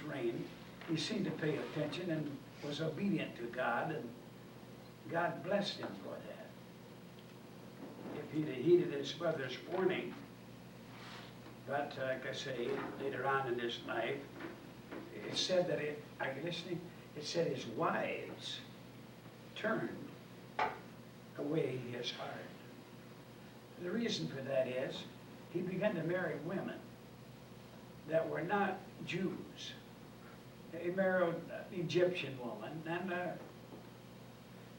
reign, he seemed to pay attention and was obedient to God, and God blessed him for that. If he'd have heeded his brother's warning, but like I say, later on in his life, it said that are you listening? It said his wives turned away his heart. The reason for that is he began to marry women that were not Jews. He married an Egyptian woman, and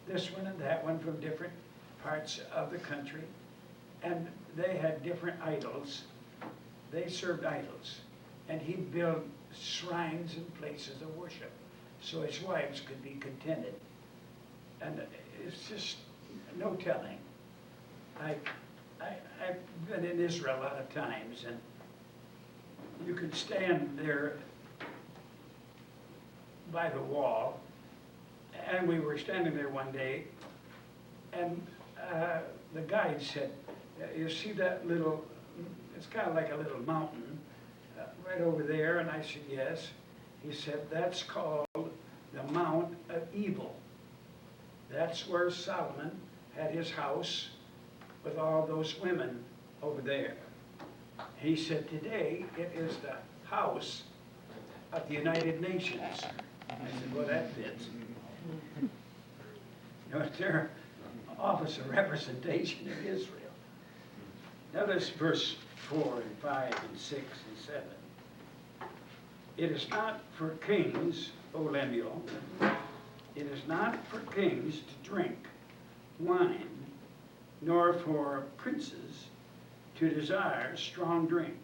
this one and that one from different parts of the country, and they had different idols. They served idols, and he'd build shrines and places of worship so his wives could be contented. And it's just no telling. Like I've been in Israel a lot of times, and you could stand there by the wall, and we were standing there one day, and the guide said, you see that little, it's kind of like a little mountain right over there, and I said, yes. He said, that's called the Mount of Evil. That's where Solomon had his house with all those women over there. He said, today it is the house of the United Nations. I said, well, that fits. You know, it's their office of representation in Israel. Notice verse 4 and 5 and 6 and 7. It is not for kings, O Lemuel, it is not for kings to drink wine, nor for princes to desire strong drink,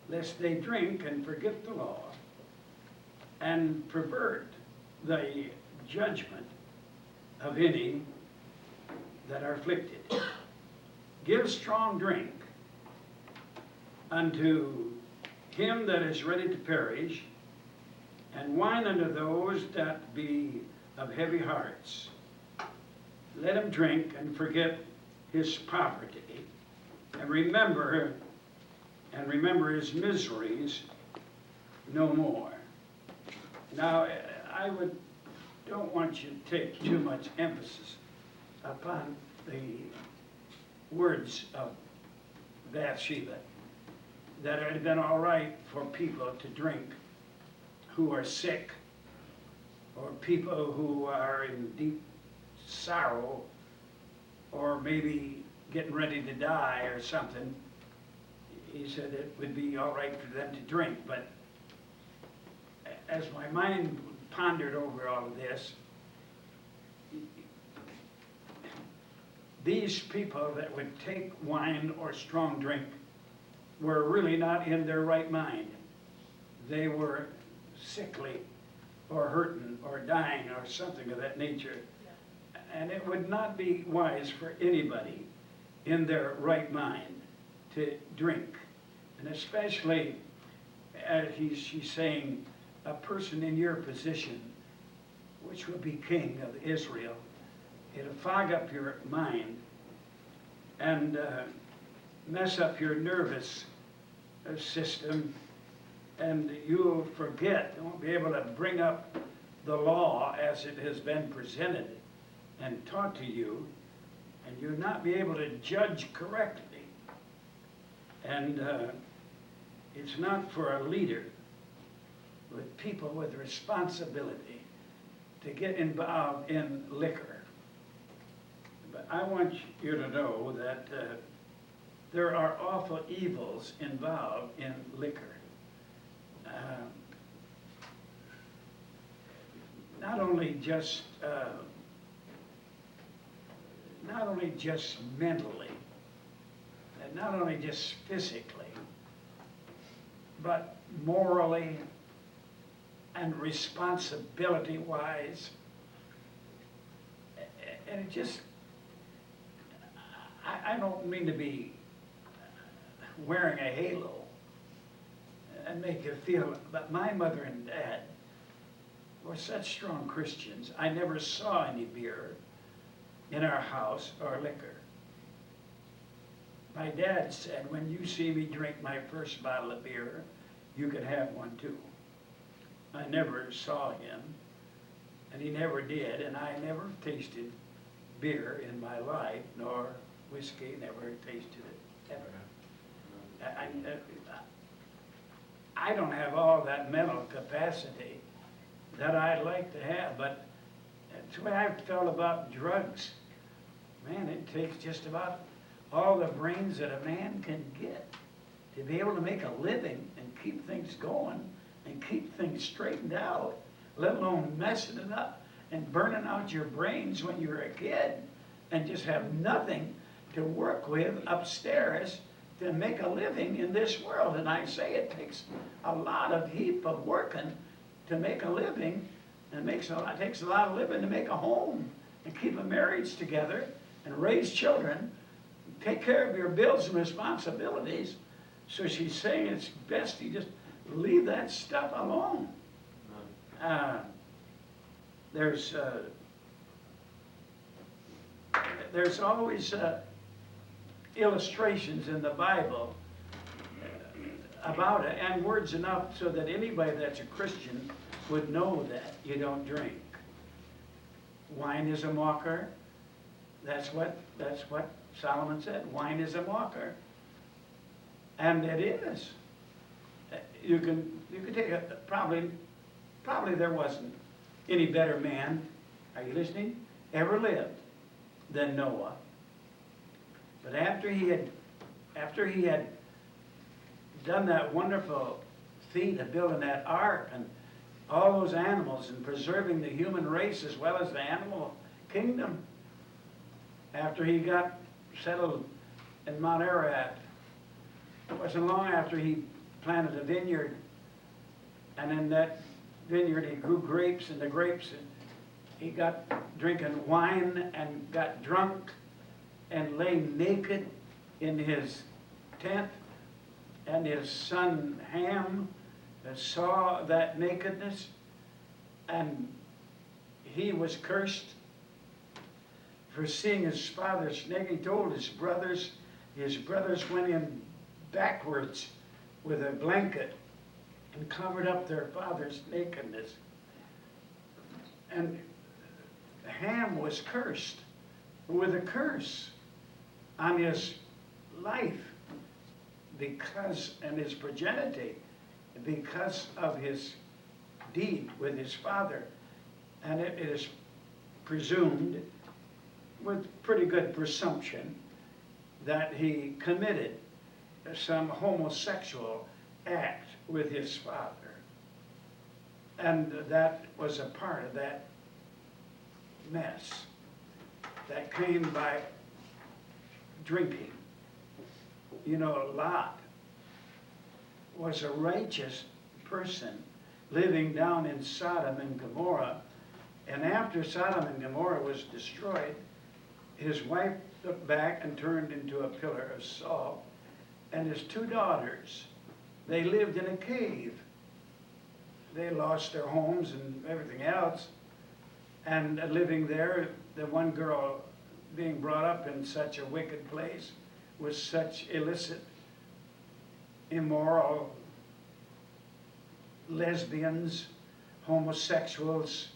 lest they drink and forget the law, and pervert the judgment of any that are afflicted. Give strong drink unto him that is ready to perish, and wine unto those that be of heavy hearts. Let him drink and forget his poverty, and remember his miseries no more. Now, don't want you to take too much emphasis upon the words of Bathsheba, that it had been all right for people to drink who are sick, or people who are in deep sorrow, or maybe getting ready to die or something. He said it would be all right for them to drink, but as my mind pondered over all of this, these people that would take wine or strong drink were really not in their right mind. They were sickly or hurting or dying or something of that nature. And it would not be wise for anybody in their right mind to drink. And especially, as she's saying, a person in your position, which would be king of Israel, it'll fog up your mind and mess up your nervous system, and you'll forget, you won't be able to bring up the law as it has been presented and taught to you, and you'll not be able to judge correctly. And it's not for a leader with people with responsibility to get involved in liquor. But I want you to know that there are awful evils involved in liquor. Not only just mentally, and not only just physically, but morally and responsibility-wise. And it just, I don't mean to be wearing a halo and make you feel, but my mother and dad were such strong Christians. I never saw any beer in our house or liquor. My dad said, when you see me drink my first bottle of beer, you can have one too. I never saw him, and he never did, and I never tasted beer in my life, nor whiskey, never tasted it, ever. I don't have all that mental capacity that I'd like to have, but that's the way I felt about drugs. Man, it takes just about all the brains that a man can get to be able to make a living and keep things going and keep things straightened out, let alone messing it up and burning out your brains when you're a kid and just have nothing to work with upstairs to make a living in this world. And I say it takes a lot of heap of working to make a living, and it takes a lot of living to make a home and keep a marriage together and raise children. take care of your bills and responsibilities. So she's saying it's best you just leave that stuff alone. There's always illustrations in the Bible about it, and words enough so that anybody that's a Christian would know that you don't drink. Wine is a mocker. That's what Solomon said. Wine is a mocker, and it is. You can take a probably there wasn't any better man. Are you listening? Ever lived than Noah. But after he had done that wonderful feat of building that ark and all those animals and preserving the human race as well as the animal kingdom, after he got settled in Mount Ararat, it wasn't long after he planted a vineyard, and in that vineyard he grew grapes, and the grapes he got drinking wine and got drunk and lay naked in his tent, and his son Ham saw that nakedness, and he was cursed for seeing his father's naked. He told his brothers went in backwards with a blanket and covered up their father's nakedness. And Ham was cursed with a curse on his life and his progeny because of his deed with his father. And it is presumed, with pretty good presumption, that he committed some homosexual act with his father. And that was a part of that mess that came by drinking. You know, Lot was a righteous person living down in Sodom and Gomorrah. And after Sodom and Gomorrah was destroyed, his wife looked back and turned into a pillar of salt. And his two daughters, they lived in a cave. They lost their homes and everything else. And living there, the one girl being brought up in such a wicked place with such illicit, immoral lesbians, homosexuals.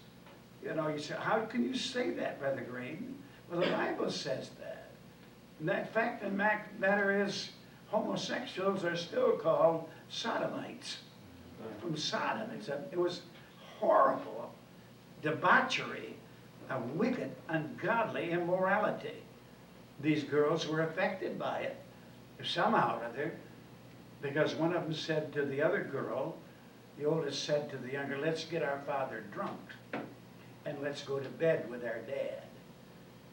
You know, you say, how can you say that, Brother Green? Well, the Bible says that. And the fact of the matter is, homosexuals are still called sodomites. From Sodom. It was horrible debauchery of wicked, ungodly immorality. These girls were affected by it somehow or other, because one of them said to the other girl, the oldest said to the younger, let's get our father drunk and let's go to bed with our dad.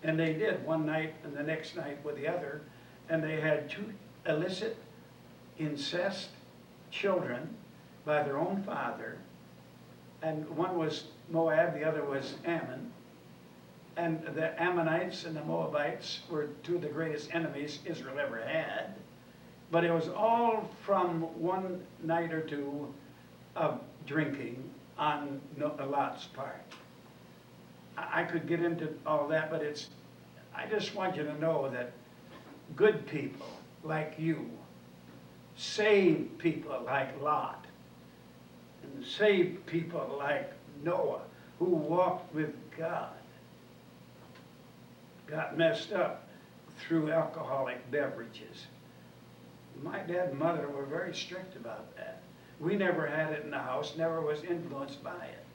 And they did one night and the next night with the other, and they had two illicit incest children by their own father, and one was Moab, the other was Ammon. And the Ammonites and the Moabites were two of the greatest enemies Israel ever had. But it was all from one night or two of drinking on Lot's part. I could get into all that, but I just want you to know that good people like you, saved people like Lot, and saved people like Noah, who walked with God, got messed up through alcoholic beverages. My dad and mother were very strict about that. We never had it in the house, never was influenced by it.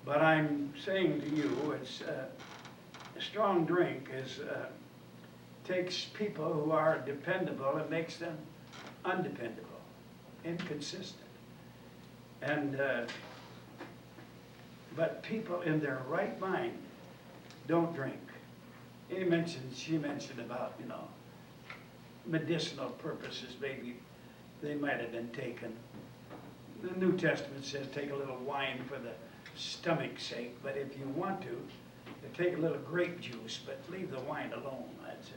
But I'm saying to you, it's a strong drink takes people who are dependable and makes them undependable, inconsistent. And but people in their right mind don't drink. She mentioned about, medicinal purposes, maybe they might have been taken. The New Testament says take a little wine for the stomach's sake, but if you want to take a little grape juice, but leave the wine alone, I'd say.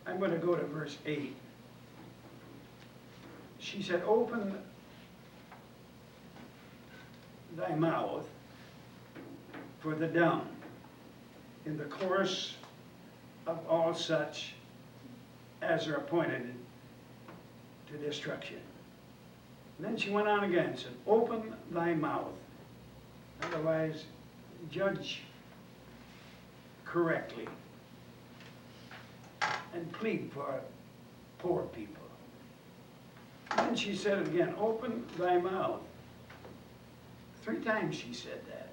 I'm going to go to verse 8. She said, open thy mouth for the dumb in the course of all such as are appointed to destruction. And then she went on again and said, open thy mouth, otherwise judge correctly and plead for poor people. And then she said it again, open thy mouth. 3 times she said that.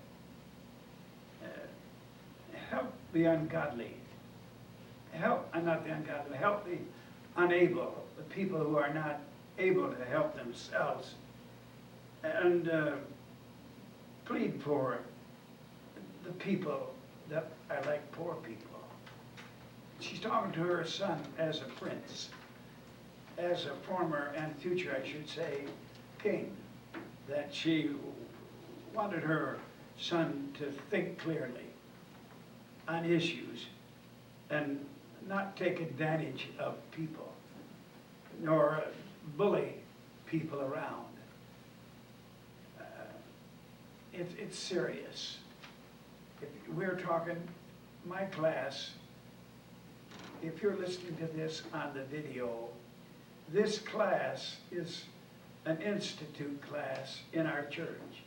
Help the ungodly. Not the ungodly, help the unable, the people who are not able to help themselves. And plead for the people that are like poor people. She's talking to her son as a prince, as a former and future, I should say, king, that she wanted her son to think clearly on issues and not take advantage of people, nor bully people around. It's serious. If we're talking, my class, if you're listening to this on the video, this class is an institute class in our church.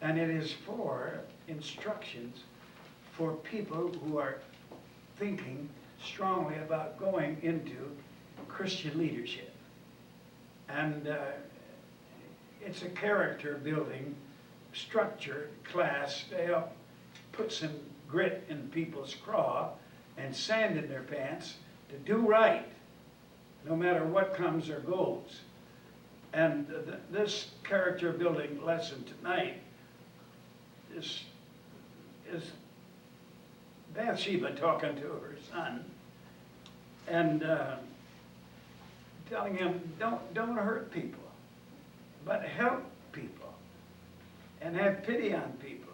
And it is for instructions for people who are thinking strongly about going into Christian leadership. And it's a character building structure class to help put some grit in people's craw and sand in their pants to do right, no matter what comes or goes. And this character building lesson tonight is Bathsheba talking to her son and telling him, don't hurt people, but help people and have pity on people.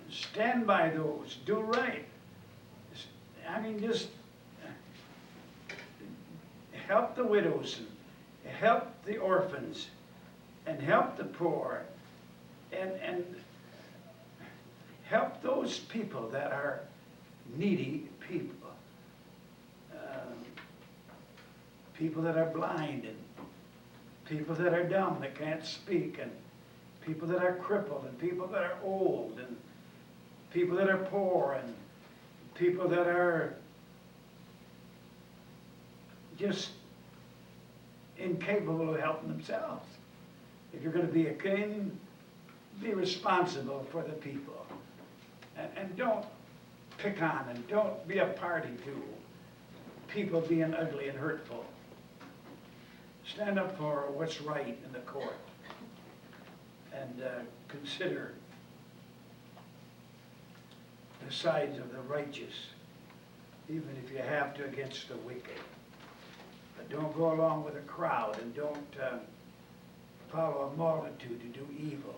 Stand by those, do right. I mean, just help the widows and help the orphans and help the poor and help those people that are needy people. People that are blind and people that are dumb that can't speak and people that are crippled and people that are old and people that are poor and people that are just incapable of helping themselves. If you're going to be a king, be responsible for the people. And don't pick on and don't be a party to people being ugly and hurtful. Stand up for what's right in the court and consider the sides of the righteous, even if you have to, against the wicked. But don't go along with a crowd and don't follow a multitude to do evil.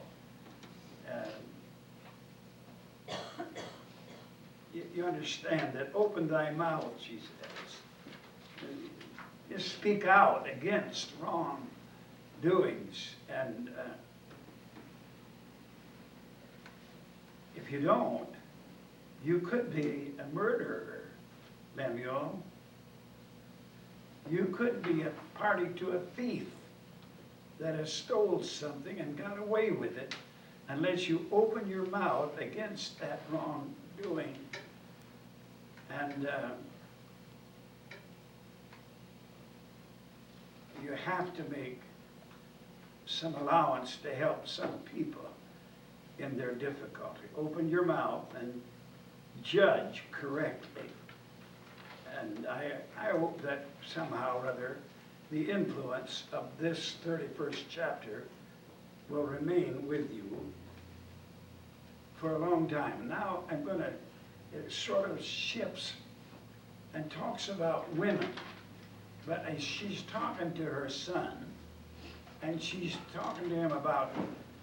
You understand that open thy mouth, she says. Just speak out against wrong doings. And if you don't, you could be a murderer, Lemuel. You could be a party to a thief that has stole something and got away with it unless you open your mouth against that wrongdoing. And you have to make some allowance to help some people in their difficulty. Open your mouth and judge correctly. And I hope that somehow or other the influence of this 31st chapter will remain with you for a long time. Now I'm going to, it sort of shifts and talks about women. But as she's talking to her son, and she's talking to him about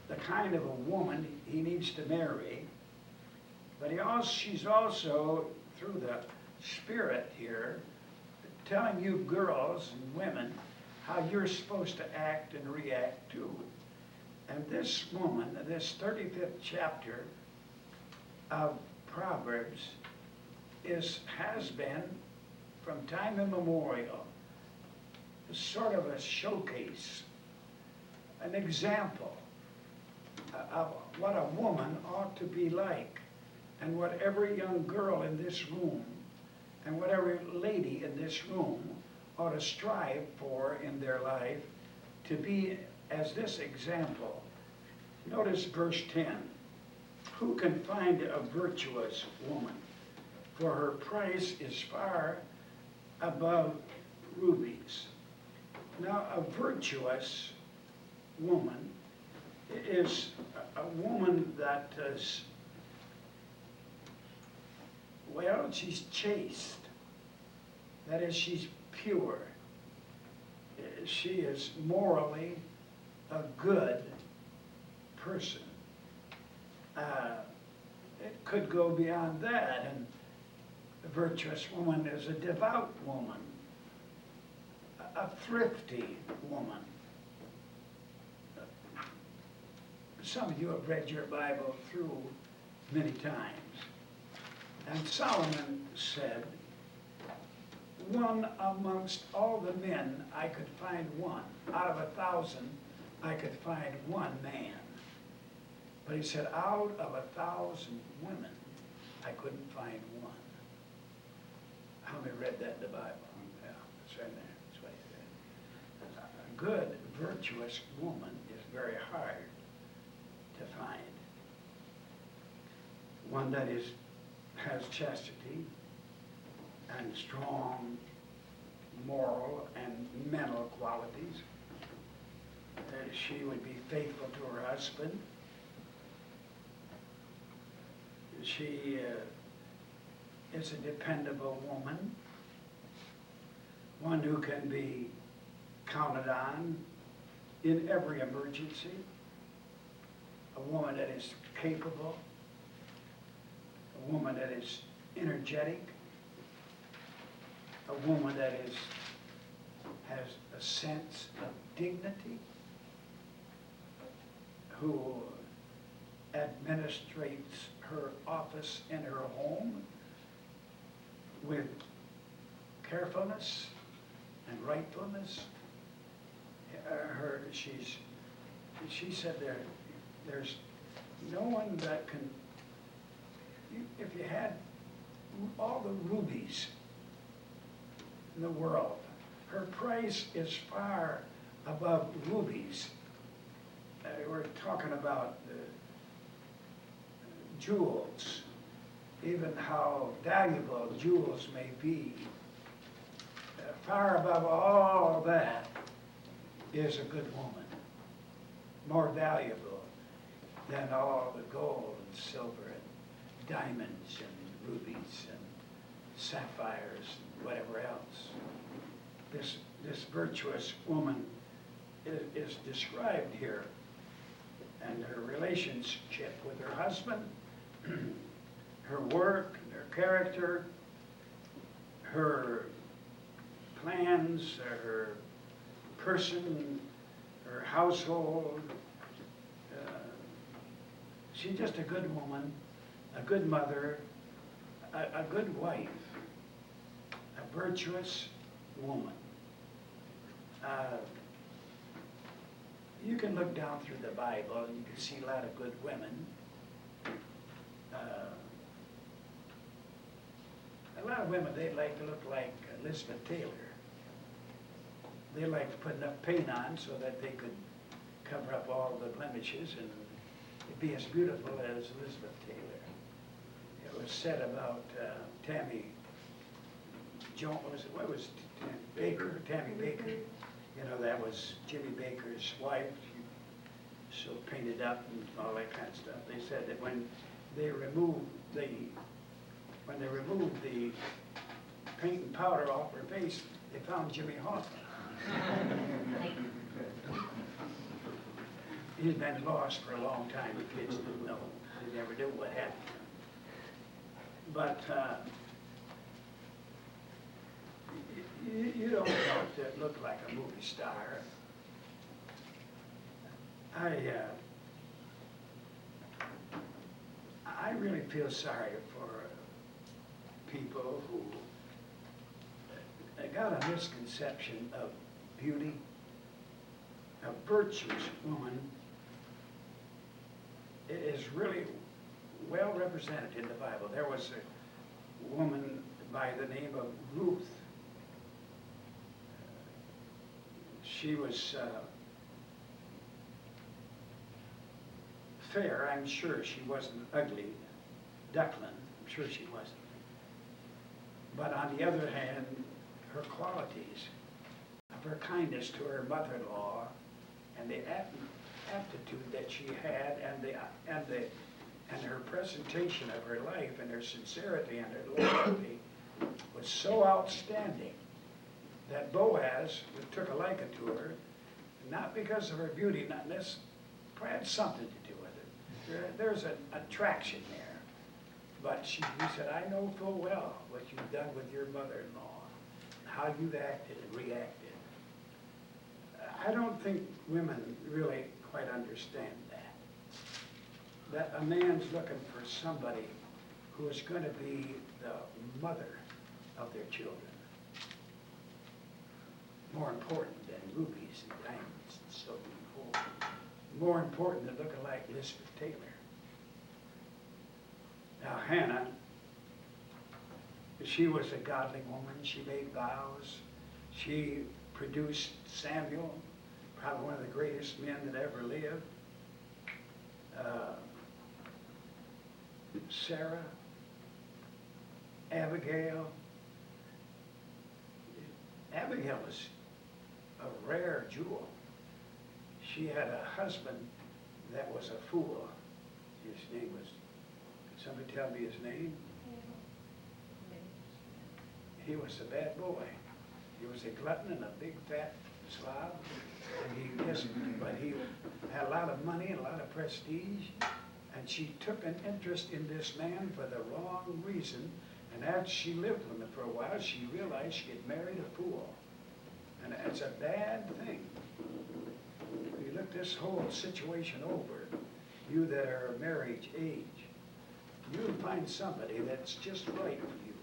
the kind of a woman he needs to marry, but she's also, through the spirit here telling you girls and women how you're supposed to act and react too. And this woman, this 35th chapter of Proverbs has been, from time immemorial, sort of a showcase, an example of what a woman ought to be like, and what every young girl in this room and what every lady in this room ought to strive for in their life, to be as this example. Notice verse 10. Who can find a virtuous woman? For her price is far above rubies. Now, a virtuous woman is a woman that is, well, she's chaste. That is, she's pure. She is morally a good person. It could go beyond that, and a virtuous woman is a devout woman, a thrifty woman. Some of you have read your Bible through many times. And Solomon said, one amongst all the men I could find one. Out of 1,000, I could find one man. But he said, out of 1,000 women, I couldn't find one. How many read that in the Bible? Yeah, it's right there. That's what he said. A good, virtuous woman is very hard to find. One that has chastity and strong moral and mental qualities. She would be faithful to her husband. She is a dependable woman, one who can be counted on in every emergency, a woman that is capable, a woman that is energetic, a woman that has a sense of dignity, who administrates her office in her home with carefulness and rightfulness. She said there's no one that can, if you had all the rubies in the world, her price is far above rubies. We're talking about jewels, even how valuable jewels may be. Far above all that is a good woman, more valuable than all the gold and silver and diamonds and rubies and sapphires and whatever else. This virtuous woman is described here, and her relationship with her husband, her work, her character, her plans, her person, her household. She's just a good woman, a good mother, a good wife, a virtuous woman. You can look down through the Bible and you can see a lot of good women. A lot of women, they like to look like Elizabeth Taylor. They like putting up paint on so that they could cover up all the blemishes and be as beautiful as Elizabeth Taylor. It was said about Tammy Jones, what was it, Baker, Tammy Baker. You know, that was Jimmy Baker's wife. She so painted up and all that kind of stuff. They said that when they removed the paint and powder off her face, they found Jimmy Hoffa. He's been lost for a long time. The kids didn't know. They never knew what happened. But You don't want to look like a movie star. I really feel sorry for people who got a misconception of beauty. A virtuous woman is really well represented in the Bible. There was a woman by the name of Ruth. She was fair. I'm sure she wasn't ugly duckling. I'm sure she wasn't. But on the other hand, her qualities of her kindness to her mother-in-law and the aptitude that she had and her presentation of her life and her sincerity and her loyalty was so outstanding that Boaz took a liking to her, not because of her beauty, not necessarily, had something to do with it. There's an attraction there. But he said, I know full well what you've done with your mother-in-law, how you've acted and reacted. I don't think women really quite understand that a man's looking for somebody who is going to be the mother of their children. More important than rubies and diamonds and silver and gold. More important than looking like Elizabeth Taylor. Now Hannah, she was a godly woman. She made vows. She produced Samuel, probably one of the greatest men that ever lived. Sarah, Abigail. Abigail was a rare jewel. She had a husband that was a fool. His name was, can somebody tell me his name? He was a bad boy. He was a glutton and a big fat slob. But he had a lot of money and a lot of prestige. And she took an interest in this man for the wrong reason. And after she lived with him for a while, she realized she had married a fool. And it's a bad thing. If you look this whole situation over, you that are marriage age, you'll find somebody that's just right for you.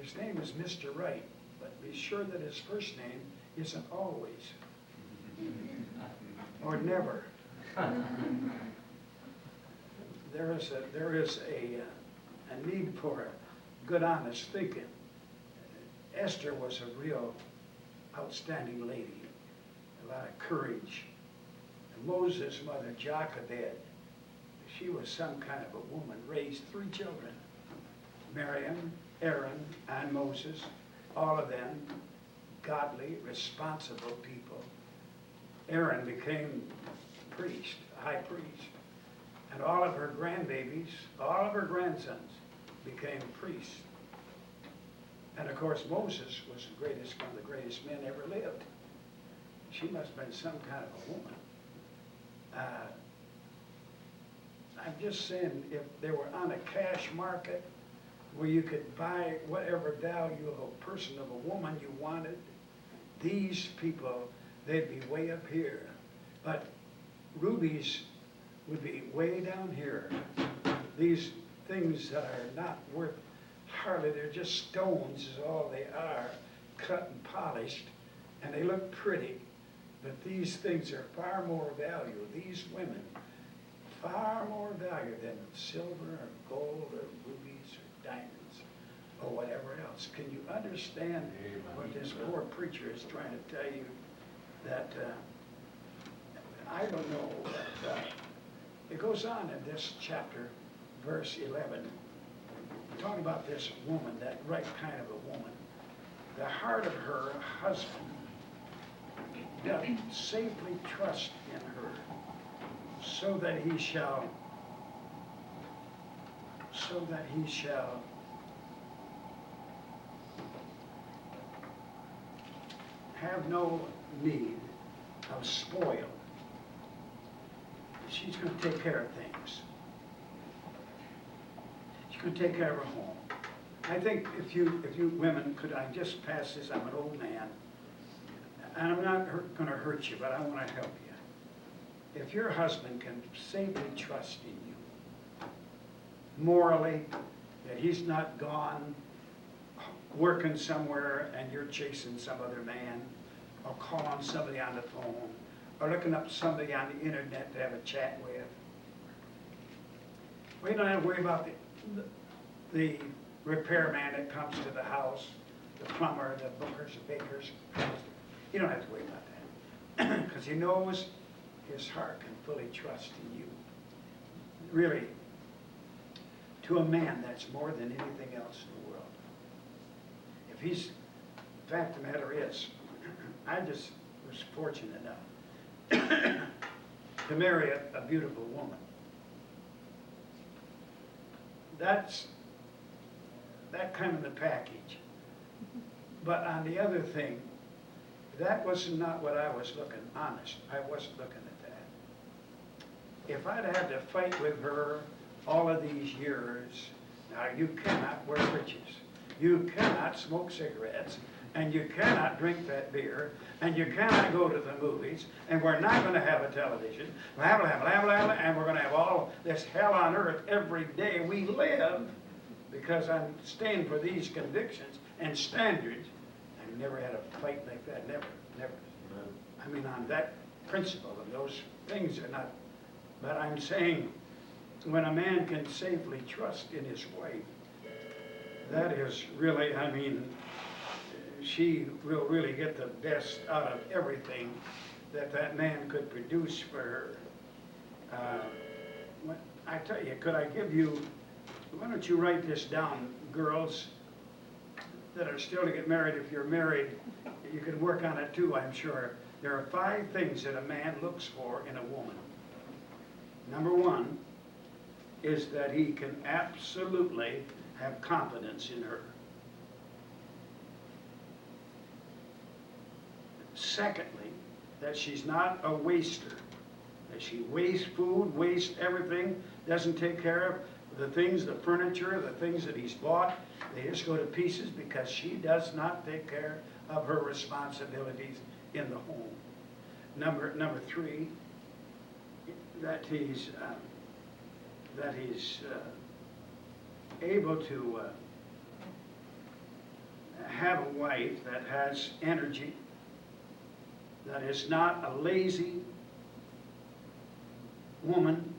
His name is Mr. Right, but be sure that his first name isn't always or never. There is a need for good, honest thinking. Esther was a real outstanding lady, a lot of courage. And Moses' mother, Jochebed, she was some kind of a woman, raised 3 children, Miriam, Aaron, and Moses, all of them godly, responsible people. Aaron became priest, high priest, and all of her grandbabies, all of her grandsons became priests. And of course, Moses was one of the greatest men ever lived. She must have been some kind of a woman. I'm just saying, if they were on a cash market where you could buy whatever value of a person, of a woman you wanted, these people, they'd be way up here. But rubies would be way down here. These things that are not worth hardly, they're just stones is all they are, cut and polished, and they look pretty. But these things are far more value, these women, far more value than silver or gold or rubies or diamonds or whatever else. Can you understand what this poor preacher is trying to tell you? That, I don't know, that, it goes on in this chapter, verse 11, talking about this woman, that right kind of a woman. The heart of her husband doth safely trust in her, so that he shall have no need of spoil. She's going to take care of things. She's going to take care of her home. I think if you women could, I just pass this, I'm an old man, and I'm not gonna hurt you, but I wanna help you. If your husband can safely trust in you, morally, that he's not gone working somewhere and you're chasing some other man, or calling somebody on the phone, or looking up somebody on the internet to have a chat with, we don't have to worry about the repairman that comes to the house, the plumber, the bookers, the bakers. You don't have to worry about that. Because he knows his heart can fully trust in you. Really, to a man, that's more than anything else in the world. If he's, the fact of the matter is, I just was fortunate enough to marry a beautiful woman. That come in the package. But on the other thing, that was not what I was looking, honest, I wasn't looking at that. If I'd had to fight with her all of these years, now you cannot wear breeches, you cannot smoke cigarettes, and you cannot drink that beer, and you cannot go to the movies, and we're not going to have a television, and we're going to have all this hell on earth every day we live, because I'm staying for these convictions and standards. I've never had a fight like that, never. I mean, on that principle, and those things are not, but I'm saying, when a man can safely trust in his wife, that is really, I mean, she will really get the best out of everything that man could produce for her. I tell you, could I give you, why don't you write this down, girls that are still to get married. If you're married, you can work on it too, I'm sure. There are 5 things that a man looks for in a woman. Number 1 is that he can absolutely have confidence in her. Secondly, that she's not a waster, that she wastes food, wastes everything, doesn't take care of the things, the furniture, the things that he's bought. They just go to pieces because she does not take care of her responsibilities in the home. Number 3, that he's able to have a wife that has energy, that is not a lazy woman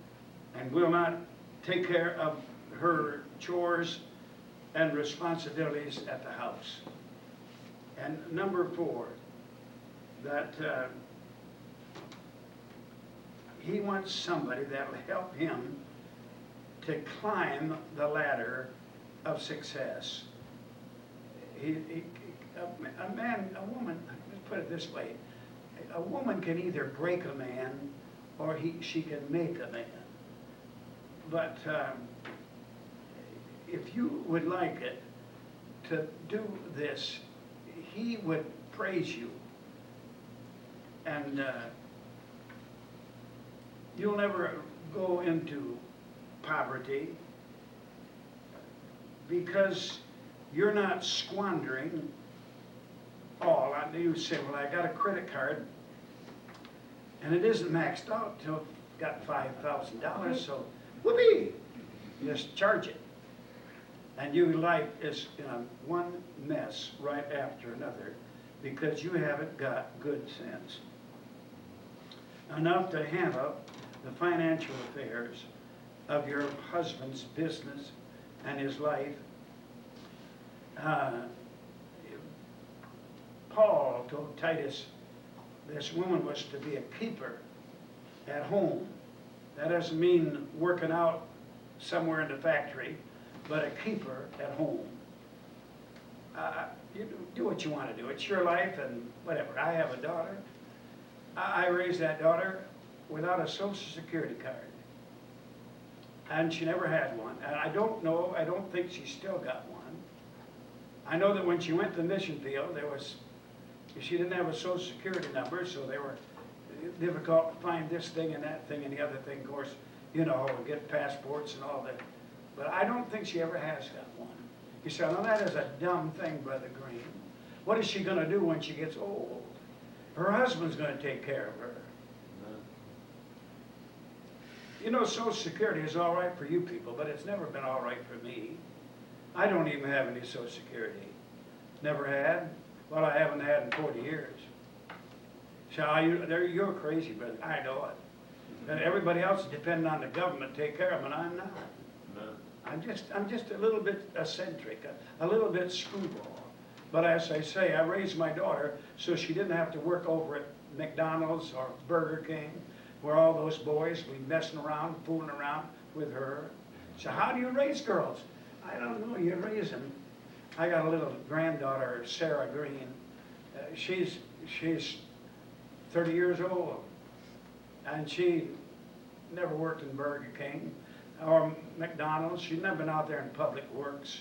and will not take care of her chores and responsibilities at the house. And number 4, that he wants somebody that will help him to climb the ladder of success. A woman, let's put it this way, a woman can either break a man or she can make a man. But if you would like it to do this, he would praise you. And you'll never go into poverty because you're not squandering all. You say, well, I got a credit card and it isn't maxed out till I've got $5,000, so whoopee, just charge it. And your life is in one mess right after another because you haven't got good sense enough to handle the financial affairs of your husband's business and his life. Paul told Titus this woman was to be a keeper at home. That doesn't mean working out somewhere in the factory, but a keeper at home. You do what you want to do. It's your life and whatever. I have a daughter. I raised that daughter without a Social Security card. And she never had one. And I don't think she still got one. I know that when she went to the mission field, she didn't have a Social Security number, so they were difficult to find this thing and that thing and the other thing. Of course, get passports and all that. But I don't think she ever has got one. You say, "Well, that is a dumb thing, Brother Green. What is she going to do when she gets old? Her husband's going to take care of her." You know, Social Security is all right for you people, but it's never been all right for me. I don't even have any Social Security. Never had. Well, I haven't had in 40 years. So you're crazy, brother. I know it. And everybody else is depending on the government to take care of them, and I'm not. No. I'm just a little bit eccentric, a little bit screwball. But as I say, I raised my daughter so she didn't have to work over at McDonald's or Burger King, where all those boys be messing around, fooling around with her. So how do you raise girls? I don't know. You raise them. I got a little granddaughter, Sarah Green. She's 30 years old, and she never worked in Burger King or McDonald's. She's never been out there in public works.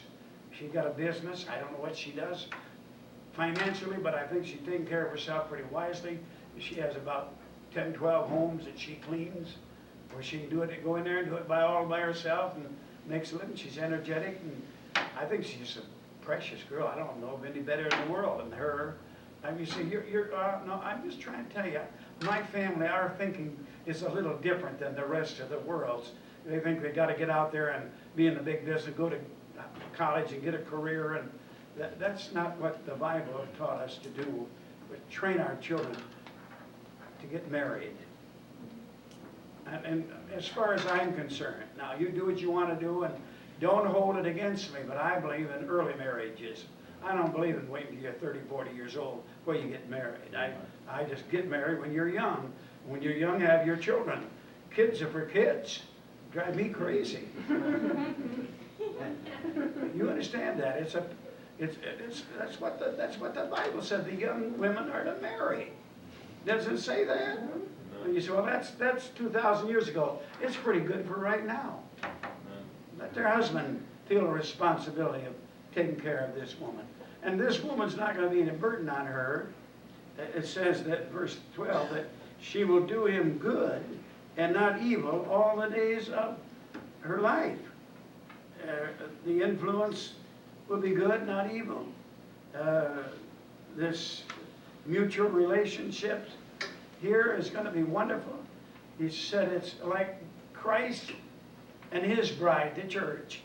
She got a business. I don't know what she does financially, but I think she's taking care of herself pretty wisely. She has about 10, 12 homes that she cleans, where she can do it, go in there and do it all by herself and makes a living. She's energetic, and I think she's a precious girl. I don't know of any better in the world than her. I mean, see, no, I'm just trying to tell you, my family, our thinking is a little different than the rest of the world's. They think they got to get out there and be in the big business, go to college and get a career, and that's not what the Bible taught us to do. We train our children to get married. And as far as I'm concerned, now you do what you want to do and don't hold it against me, but I believe in early marriages. I don't believe in waiting till you're 30, 40 years old before you get married. I just get married when you're young. When you're young, have your children. Kids are for kids. Drive me crazy. You understand that? That's what the Bible said. The young women are to marry. Does it say that? No. And you say, well, that's 2,000 years ago. It's pretty good for right now. No. Let their husband feel a responsibility of taking care of this woman. And this woman's not going to be any burden on her. It says that, verse 12, that she will do him good and not evil all the days of her life. The influence will be good, not evil. This mutual relationship here is going to be wonderful. He said it's like Christ and his bride, the church.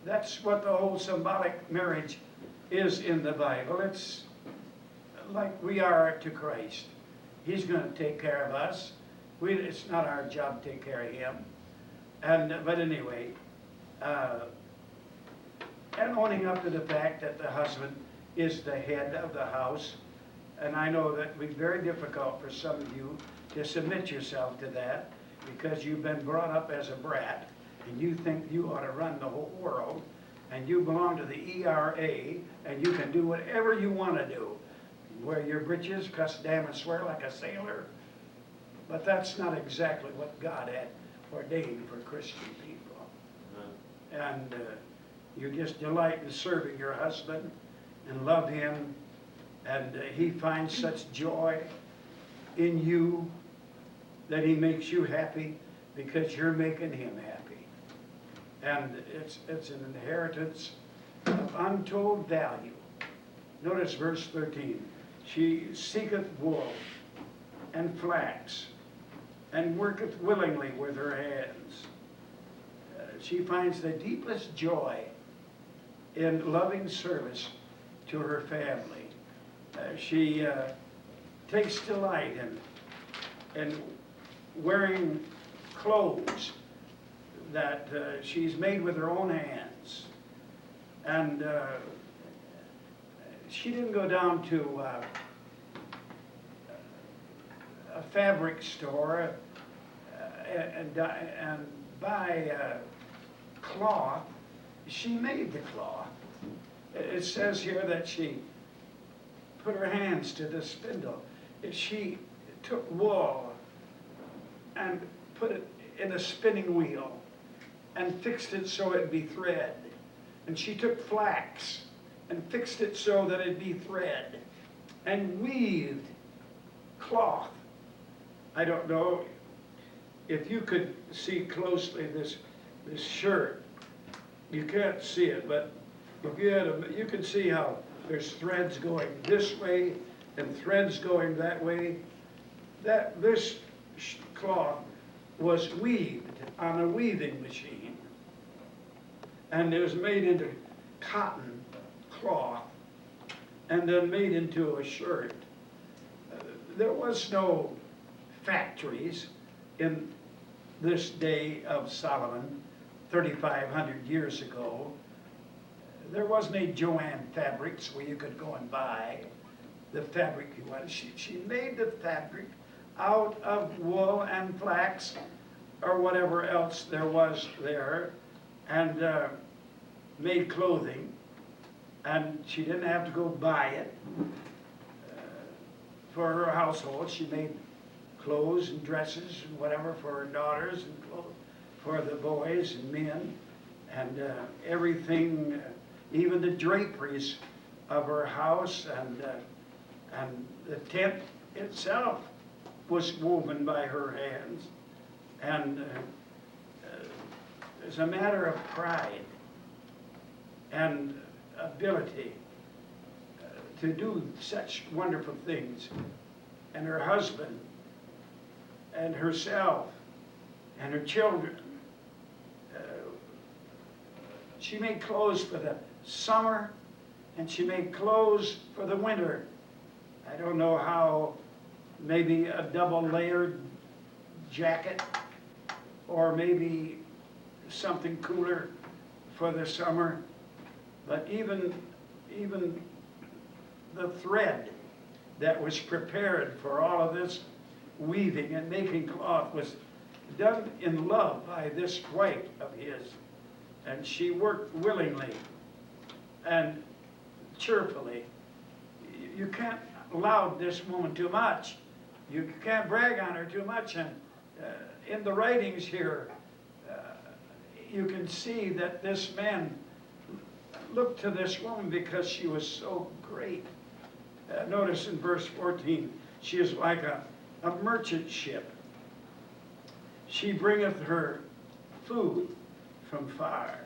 That's what the whole symbolic marriage is in the Bible. It's like we are to Christ. He's going to take care of us. It's not our job to take care of him. But anyway, and owning up to the fact that the husband is the head of the house. And I know that it would be very difficult for some of you to submit yourself to that because you've been brought up as a brat and you think you ought to run the whole world and you belong to the ERA and you can do whatever you want to do. Wear your breeches, cuss, damn, and swear like a sailor. But that's not exactly what God had ordained for Christian people. And you just delight in serving your husband and love him, and he finds such joy in you that he makes you happy because you're making him happy. And it's an inheritance of untold value. Notice verse 13. She seeketh wool and flax and worketh willingly with her hands. She finds the deepest joy in loving service to her family. She takes delight in wearing clothes that she's made with her own hands. And she didn't go down to a fabric store and buy cloth. She made the cloth. It says here that she put her hands to the spindle. She took wool and put it in a spinning wheel and fixed it so it'd be thread. And she took flax and fixed it so that it'd be thread and weaved cloth. I don't know if you could see closely this shirt. You can't see it, but if you had you can see how there's threads going this way and threads going that way. This cloth was weaved on a weaving machine, and it was made into cotton cloth and then made into a shirt. There was no factories in this day of Solomon, 3,500 years ago. There wasn't a Joanne Fabrics where you could go and buy the fabric you wanted. She made the fabric out of wool and flax or whatever else there was there, and made clothing, and she didn't have to go buy it for her household. She made clothes and dresses and whatever for her daughters and clothes for the boys and men, and everything, even the draperies of her house and the tent itself was woven by her hands. And it's a matter of pride and ability to do such wonderful things. And her husband and herself and her children. She made clothes for the summer and she made clothes for the winter. I don't know how, maybe a double layered jacket or maybe something cooler for the summer. But even the thread that was prepared for all of this weaving and making cloth was done in love by this wife of his. And she worked willingly and cheerfully. You can't laud this woman too much. You can't brag on her too much. And in the writings here, you can see that this man looked to this woman because she was so great. Notice in verse 14, she is like a merchant ship. She bringeth her food from far.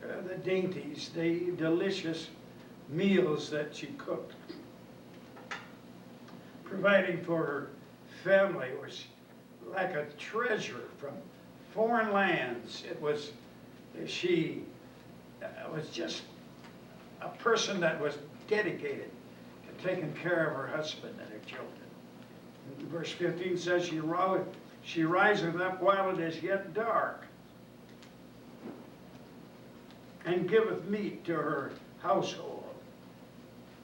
The dainties, the delicious meals that she cooked, providing for her family, was like a treasure from foreign lands. She was just a person that was dedicated to taking care of her husband and her children. And verse 15 says, she riseth up while it is yet dark, and giveth meat to her household,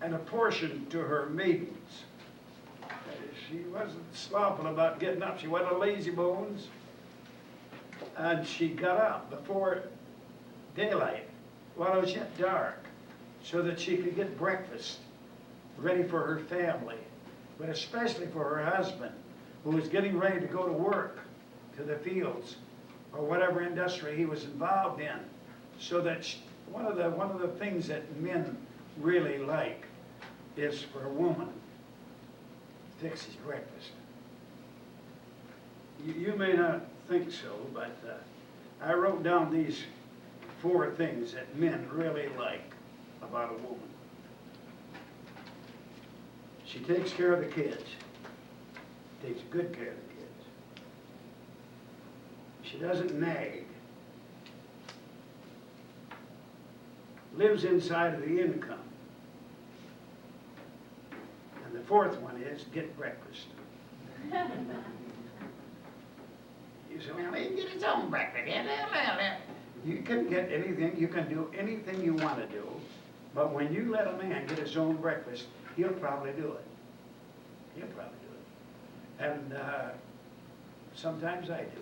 and a portion to her maidens. She wasn't slothful about getting up. She wasn't a lazy bones. And she got up before daylight, while it was yet dark, so that she could get breakfast ready for her family, but especially for her husband, who was getting ready to go to work, to the fields, or whatever industry he was involved in. So that one of the things that men really like is for a woman to fix his breakfast. You may not think so, but I wrote down these 4 things that men really like about a woman. She takes care of the kids. Takes good care of the kids. She doesn't nag. Lives inside of the income. And the 4th one is get breakfast. You say, well, he can get his own breakfast. You can get anything, you can do anything you want to do, but when you let a man get his own breakfast, he'll probably do it. He'll probably do it. And sometimes I do.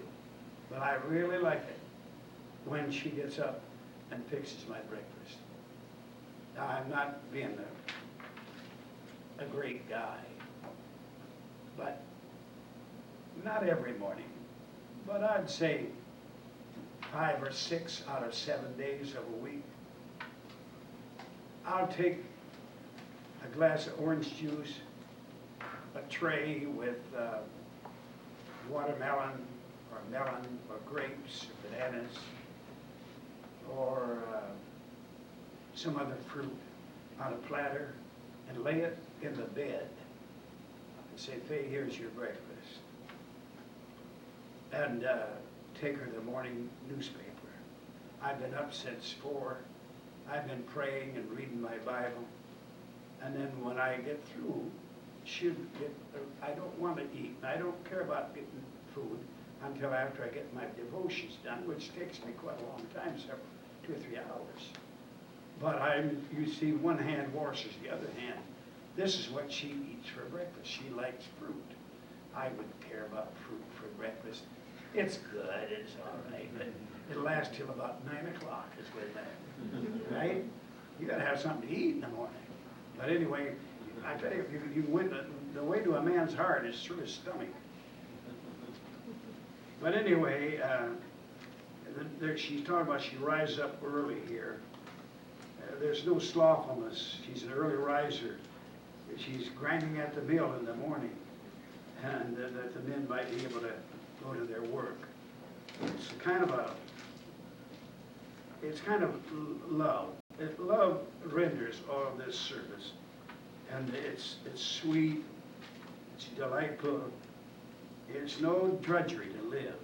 But I really like it when she gets up and fixes my breakfast. Now, I'm not being a great guy, but not every morning. But I'd say 5 or 6 out of 7 days of a week, I'll take a glass of orange juice, a tray with watermelon or melon or grapes or bananas or some other fruit on a platter and lay it in the bed and say, Faye, here's your breakfast. And take her the morning newspaper. I've been up since 4. I've been praying and reading my Bible. And then when I get through, she'll get, I don't want to eat. I don't care about getting food until after I get my devotions done, which takes me quite a long time, 2 or 3 hours. But you see, one hand washes the other hand. This is what she eats for breakfast. She likes fruit. I wouldn't care about fruit for breakfast. It's good, it's all right, but it'll last till about 9 o'clock is when that, right? You gotta have something to eat in the morning. But anyway, I tell you, you win the way to a man's heart is through his stomach. But anyway, she's talking about she rises up early here. There's no slothfulness. She's an early riser. She's grinding at the mill in the morning, and that the men might be able to go to their work. It's kind of love. Love renders all this service, and it's sweet, it's delightful. It's no drudgery to live.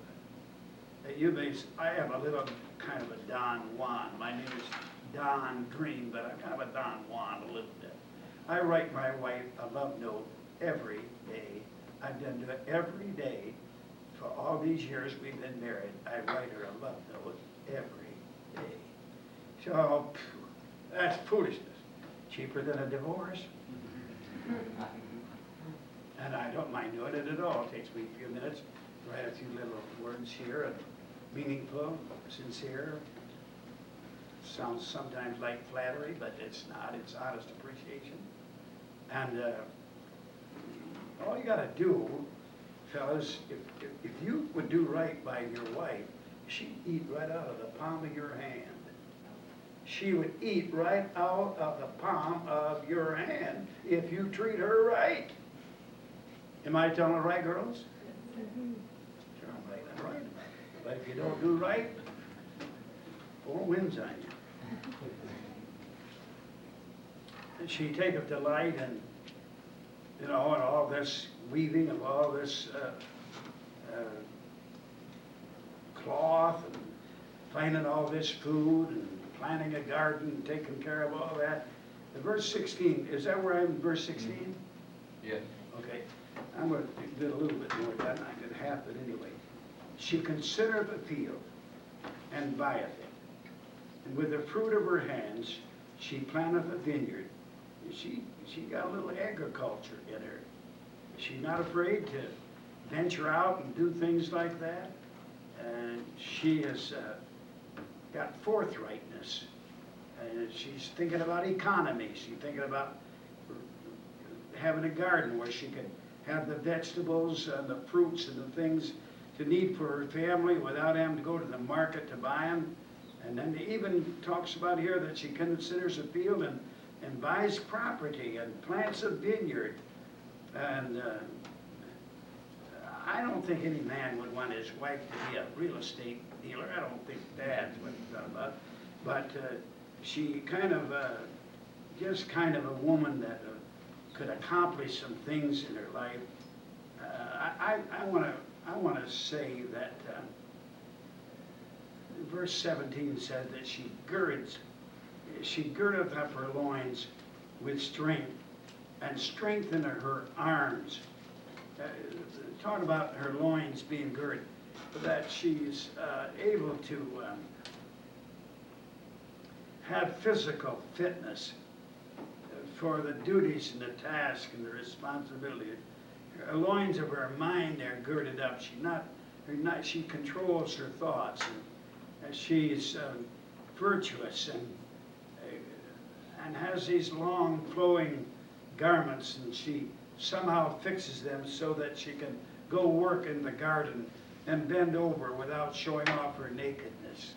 I have a little kind of a Don Juan. My name is Don Green, but I'm kind of a Don Juan a little bit. I write my wife a love note every day. I've done it every day. For all these years we've been married, I write her a love note every day. So, that's foolishness. Cheaper than a divorce. And I don't mind doing it at all. It takes me a few minutes, write a few little words here, and meaningful, sincere. Sounds sometimes like flattery, but it's not. It's honest appreciation. And all you got to do, fellas, if you would do right by your wife, she'd eat right out of the palm of your hand. She would eat right out of the palm of your hand if you treat her right. Am I telling it right, girls? Sure, I'm right. But if you don't do right, 4 winds on you. And she taketh delight in, in all this weaving of all this cloth and finding all this food and planting a garden and taking care of all that. The verse 16, is that where I'm in verse 16? Yes. Okay. I'm going to do a little bit more than I did half it anyway. She considereth the field and buyeth it. And with the fruit of her hands, she planteth a vineyard. She got a little agriculture in her. She's not afraid to venture out and do things like that. And she has got forthrightness. And she's thinking about economy. She's thinking about having a garden where she could have the vegetables and the fruits and the things to need for her family without having to go to the market to buy them. And then it even talks about here that she considers a field and buys property and plants a vineyard. And I don't think any man would want his wife to be a real estate dealer. I don't think that's what he's talking about. But she kind of, just kind of a woman that could accomplish some things in her life. I want to say that verse 17 says that she girdeth up her loins with strength and strengthened her arms. Talk about her loins being girded, that she's able to have physical fitness for the duties and the task and the responsibility. Her loins of her mind are girded up. She controls her thoughts, and she's virtuous and has these long flowing garments, and she somehow fixes them so that she can go work in the garden and bend over without showing off her nakedness.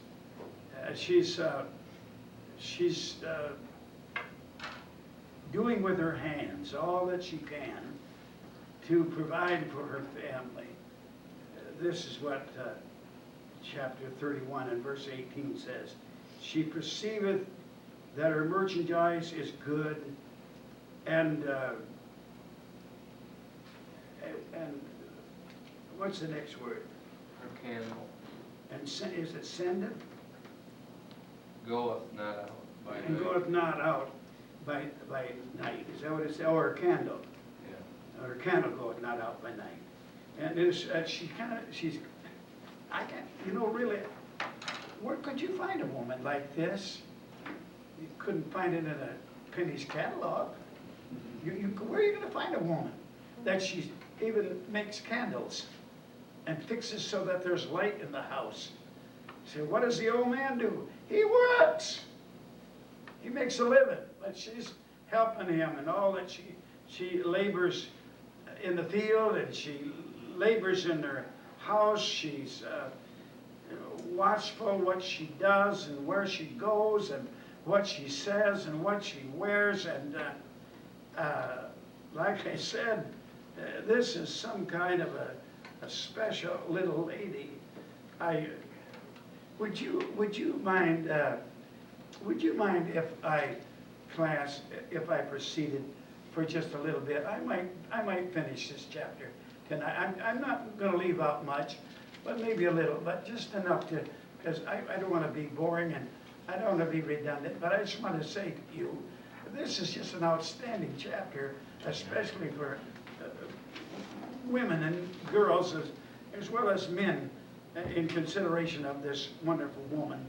She's doing with her hands all that she can to provide for her family. This is what chapter 31 and verse 18 says. She perceiveth that her merchandise is good, and what's the next word? Her candle And is it sendeth? goeth not out by And night. goeth not out by night. Is that what it says? Or her candle. Yeah. Or her candle goeth not out by night. And it's, I can't, really, where could you find a woman like this? You couldn't find it in a Penny's catalog. Where are you gonna find a woman that she even makes candles and fixes so that there's light in the house? So what does the old man do? He works. He makes a living, but she's helping him and all that. She labors in the field and she labors in her house. She's watchful what she does and where she goes and what she says and what she wears. And like I said, this is some kind of a special little lady. Would you mind if I proceeded for just a little bit? I might finish this chapter tonight. I'm not going to leave out much, but maybe a little, but just enough to, because I don't want to be boring and I don't want to be redundant, but I just want to say to you, this is just an outstanding chapter, especially for women and girls as well as men, in consideration of this wonderful woman.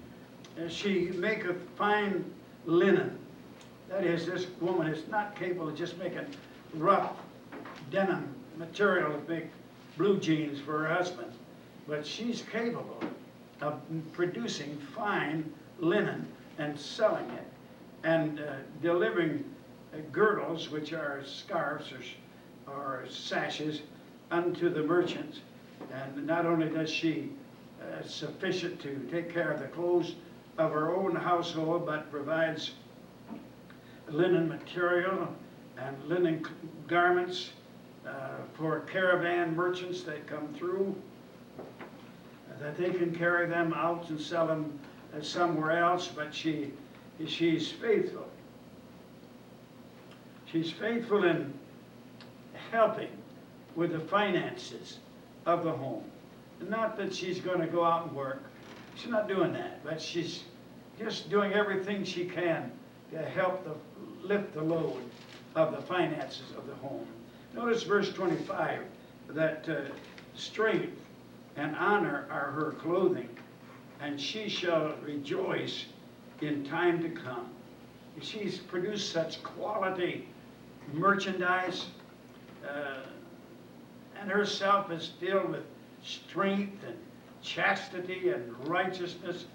She maketh fine linen. That is, this woman is not capable of just making rough denim material to make blue jeans for her husband, but she's capable of producing fine linen and selling it and delivering girdles, which are scarves or sashes, unto the merchants. And not only does she sufficient to take care of the clothes of her own household, but provides linen material and linen garments for caravan merchants that come through, that they can carry them out and sell them somewhere else. But she's faithful. She's faithful in helping with the finances of the home. Not that she's going to go out and work. She's not doing that, but she's just doing everything she can to help lift the load of the finances of the home. Notice verse 25, that strength and honor are her clothing, and she shall rejoice in time to come. She's produced such quality merchandise, and herself is filled with strength and chastity and righteousness,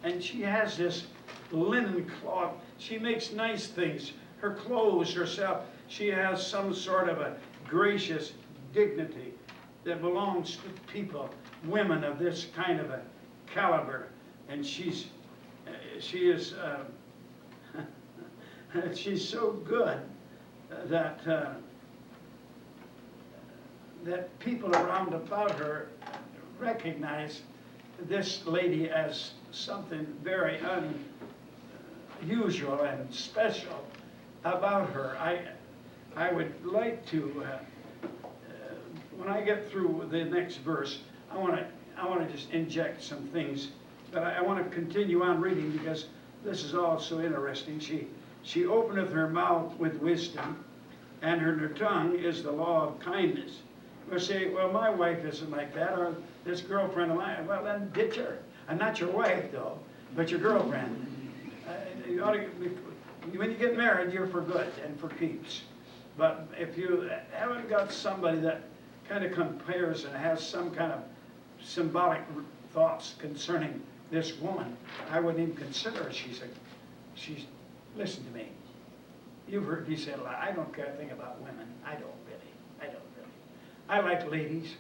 and she has this linen cloth. She makes nice things. Her clothes herself, she has some sort of a gracious dignity that belongs to people, women of this kind of a caliber, and she is she's so good that that people around about her recognize this lady as something very unusual and special about her. I would like to, when I get through the next verse, I want to just inject some things, but I want to continue on reading because this is all so interesting. She openeth her mouth with wisdom, and her tongue is the law of kindness. We'll say, well, my wife isn't like that, or this girlfriend of mine. Well, then ditch her. And not your wife, though, but your girlfriend. You ought to, when you get married, you're for good and for keeps. But if you haven't got somebody that kind of compares and has some kind of symbolic thoughts concerning this woman, I wouldn't even consider her. Listen to me. You've heard me say a lot. I don't care a thing about women. I don't really. I like ladies.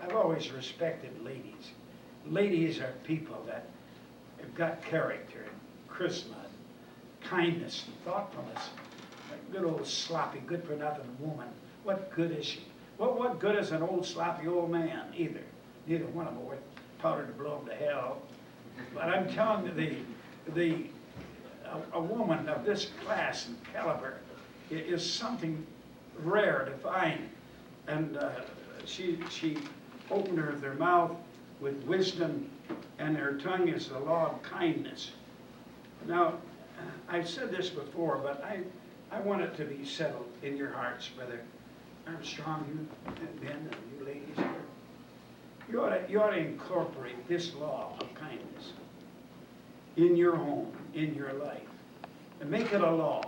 I've always respected ladies. Ladies are people that have got character, charisma, kindness, thoughtfulness. A good old sloppy, good-for-nothing woman. What good is she? What good is an old sloppy old man? Either. Neither one of them are worth powder to blow them to hell. But I'm telling you, a woman of this class and caliber is something rare to find. And she opened her mouth with wisdom, and her tongue is the law of kindness. Now, I've said this before, but I want it to be settled in your hearts, Brother Armstrong, you men and you ladies here. You ought to incorporate this law of kindness in your home, in your life, and make it a law.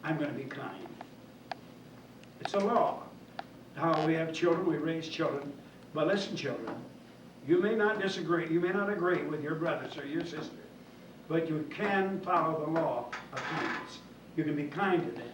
I'm going to be kind. It's a law. Now, we have children, we raise children, but listen, children, you may not disagree, you may not agree with your brothers or your sisters, but you can follow the law of kindness. You can be kind to them.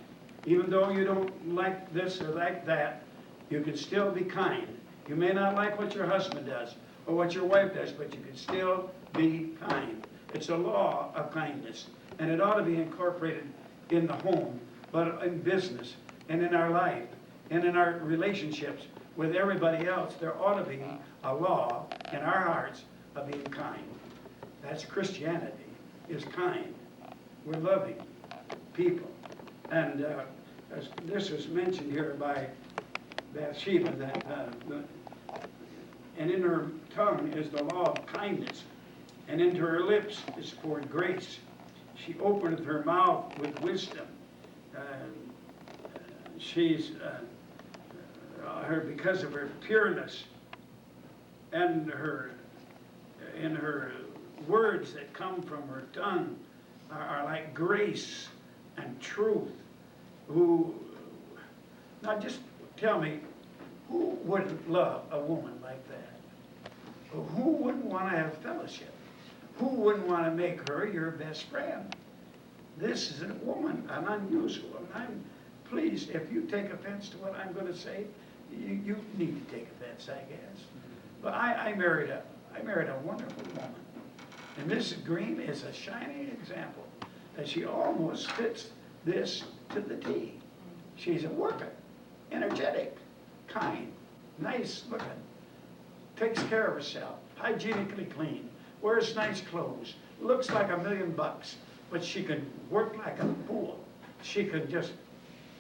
Even though you don't like this or like that, you can still be kind. You may not like what your husband does or what your wife does, but you can still be kind. It's a law of kindness, and it ought to be incorporated in the home, but in business, and in our life, and in our relationships with everybody else. There ought to be a law in our hearts of being kind. That's Christianity, is kind. We're loving people. And as this was mentioned here by Bathsheba, that and in her tongue is the law of kindness, and into her lips is poured grace. She openeth her mouth with wisdom. She's her because of her pureness and her words that come from her tongue are like grace and truth. Now just tell me, who wouldn't love a woman like that? Who wouldn't want to have fellowship? Who wouldn't want to make her your best friend? This is a woman, an unusual, and I'm pleased. If you take offense to what I'm going to say, you need to take offense, I guess. But I married a wonderful woman, and Mrs. Green is a shining example that she almost fits this to the T. She's a worker, energetic, kind, nice looking, takes care of herself, hygienically clean, wears nice clothes, looks like $1 million, but she can work like a fool. She can just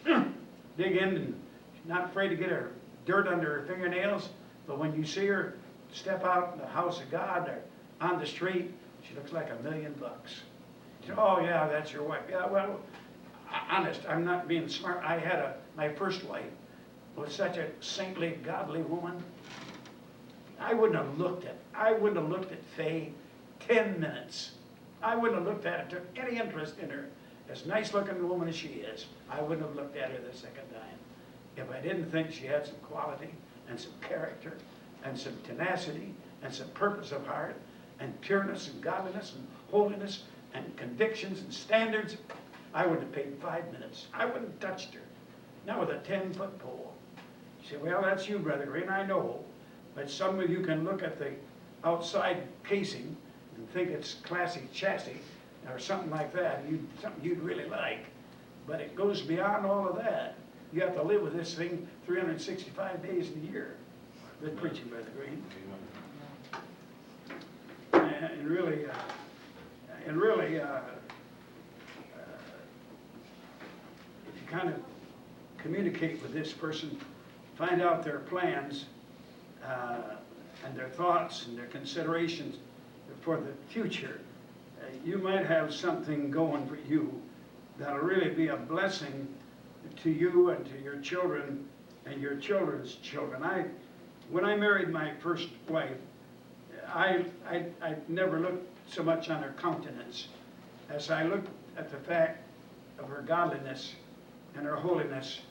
dig in, and she's not afraid to get her dirt under her fingernails, but when you see her step out in the house of God or on the street, she looks like $1 million. You say, oh yeah, that's your wife. Yeah, well, honest, I'm not being smart. I had my first wife was such a saintly, godly woman. I wouldn't have looked at Faye 10 minutes. I wouldn't have looked at her, took any interest in her. As nice looking a woman as she is, I wouldn't have looked at her the second time if I didn't think she had some quality and some character and some tenacity and some purpose of heart and pureness and godliness and holiness and convictions and standards. I wouldn't have paid 5 minutes. I wouldn't have touched her. Not with a 10-foot pole. You say, well, that's you, Brother Green, I know. But some of you can look at the outside casing and think it's classy chassis or something like that, something you'd really like. But it goes beyond all of that. You have to live with this thing 365 days a year. Good preaching, Brother Green. And really, if you kind of communicate with this person, find out their plans and their thoughts and their considerations for the future, you might have something going for you that'll really be a blessing to you and to your children and your children's children. When I married my first wife, I never looked so much on her countenance as I looked at the fact of her godliness and her holiness,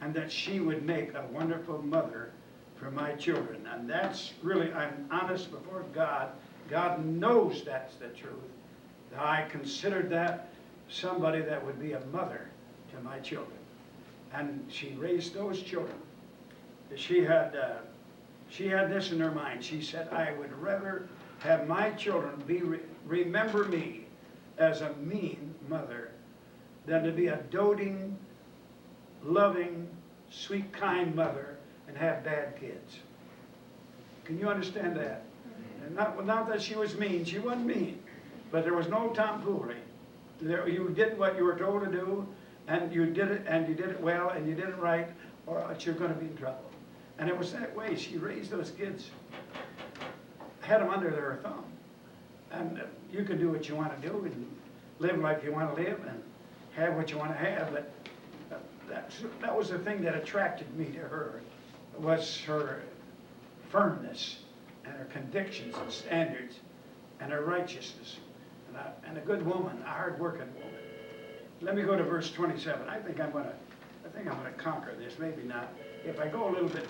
and that she would make a wonderful mother for my children. And that's really, I'm honest before God. God knows that's the truth. I considered that somebody that would be a mother to my children. And she raised those children. She had this in her mind. She said, I would rather have my children remember me as a mean mother than to be a doting, loving, sweet, kind mother and have bad kids. Can you understand that? And not that she was mean. She wasn't mean. But there was no tomfoolery. You did what you were told to do, and you did it well, and you did it right, or else you're gonna be in trouble. And it was that way she raised those kids, had them under their thumb. And you can do what you wanna do, and live like you wanna live, and have what you wanna have, but that was the thing that attracted me to her, was her firmness, and her convictions and standards, and her righteousness, and a good woman, a hard-working woman. Let me go to verse 27. I think I'm gonna conquer this. Maybe not. If I go a little bit,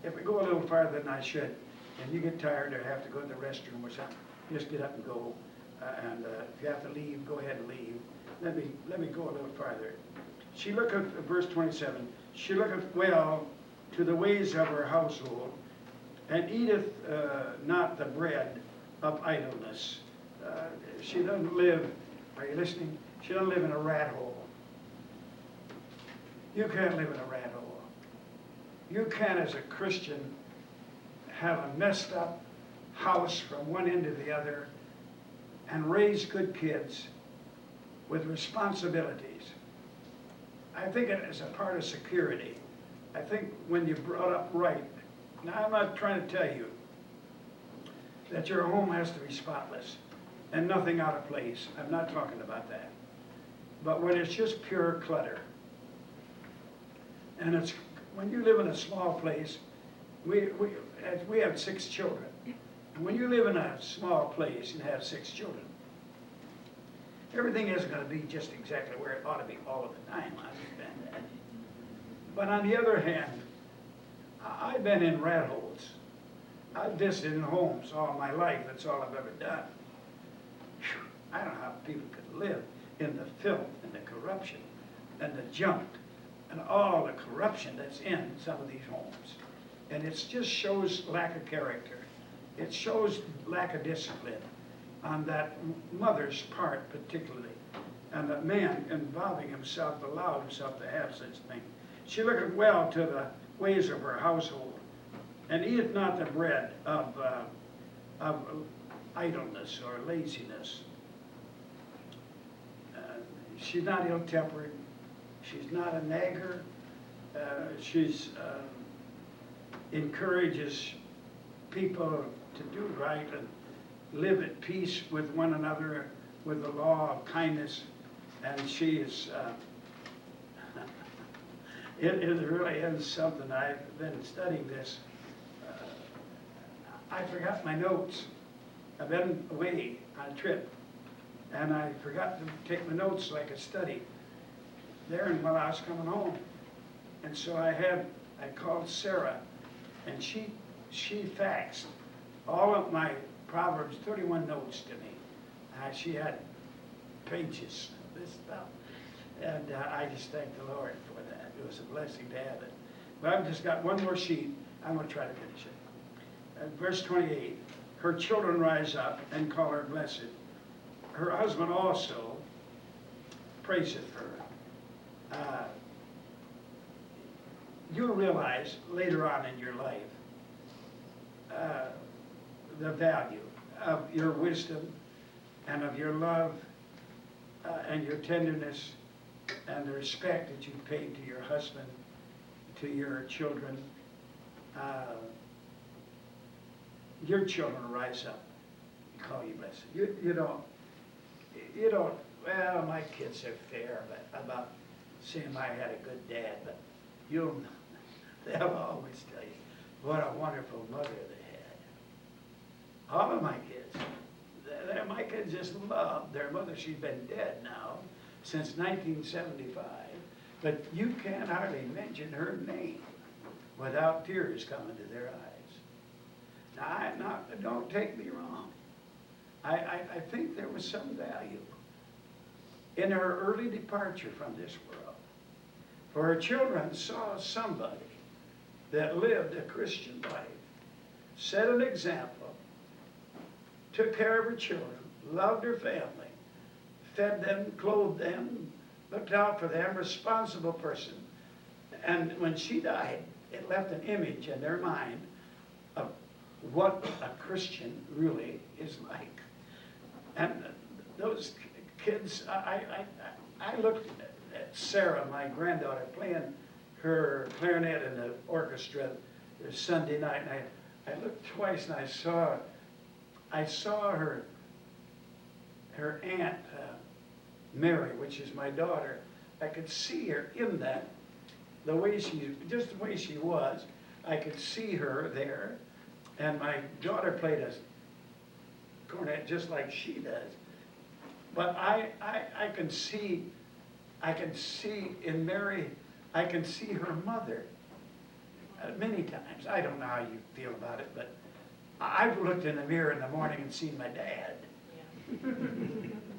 if I go a little farther than I should, and you get tired or have to go to the restroom or something, just get up and go. And if you have to leave, go ahead and leave. Let me go a little farther. She looketh, verse 27. She looketh well to the ways of her household, and eateth not the bread of idleness. She doesn't live, are you listening? She doesn't live in a rat hole. You can't live in a rat hole. You can, as a Christian, have a messed up house from one end to the other and raise good kids with responsibilities. I think it is a part of security. I think when you're brought up right, now I'm not trying to tell you that your home has to be spotless and nothing out of place. I'm not talking about that. But when it's just pure clutter, and it's, when you live in a small place, we have 6 children. And when you live in a small place and have 6 children, everything isn't going to be just exactly where it ought to be all of the time. I understand that. But on the other hand, I've been in rat holes. I've visited in homes all my life. That's all I've ever done. Whew, I don't know how people could live in the filth and the corruption and the junk and all the corruption that's in some of these homes. And it just shows lack of character. It shows lack of discipline on that mother's part particularly. And the man involving himself allowed himself to have such things. She looketh well to the ways of her household, and eateth not the bread of idleness or laziness. She's not ill-tempered. She's not a nagger. She's encourages people to do right and live at peace with one another with the law of kindness. And she is, it really is something. I've been studying this. I forgot my notes. I've been away on a trip, and I forgot to take my notes so I could study there and while I was coming home. And so I called Sarah, and she faxed all of my Proverbs 31 notes to me. She had pages of this stuff. And I just thank the Lord for that. It was a blessing to have it. But I've just got one more sheet. I'm going to try to finish it. Verse 28, her children rise up and call her blessed. Her husband also praiseth her. You'll realize later on in your life the value of your wisdom and of your love and your tenderness and the respect that you paid to your husband, to your children. Your children rise up and call you blessed. You don't, well, my kids are fair about saying I had a good dad, but they'll always tell you what a wonderful mother they had. All of my kids, my kids just love their mother. She's been dead now since 1975, but you can't hardly mention her name without tears coming to their eyes. Now, don't take me wrong. I think there was some value in her early departure from this world. For her children saw somebody that lived a Christian life, set an example, took care of her children, loved her family, fed them, clothed them, looked out for them, responsible person. And when she died, it left an image in their mind of what a Christian really is like. And those kids, I looked at Sarah, my granddaughter, playing her clarinet in the orchestra this Sunday night, and I looked twice and I saw her aunt, Mary, which is my daughter. I could see her in that, just the way she was. I could see her there, and my daughter played a cornet just like she does. But I can see in Mary, I can see her mother many times. I don't know how you feel about it, but I've looked in the mirror in the morning and seen my dad.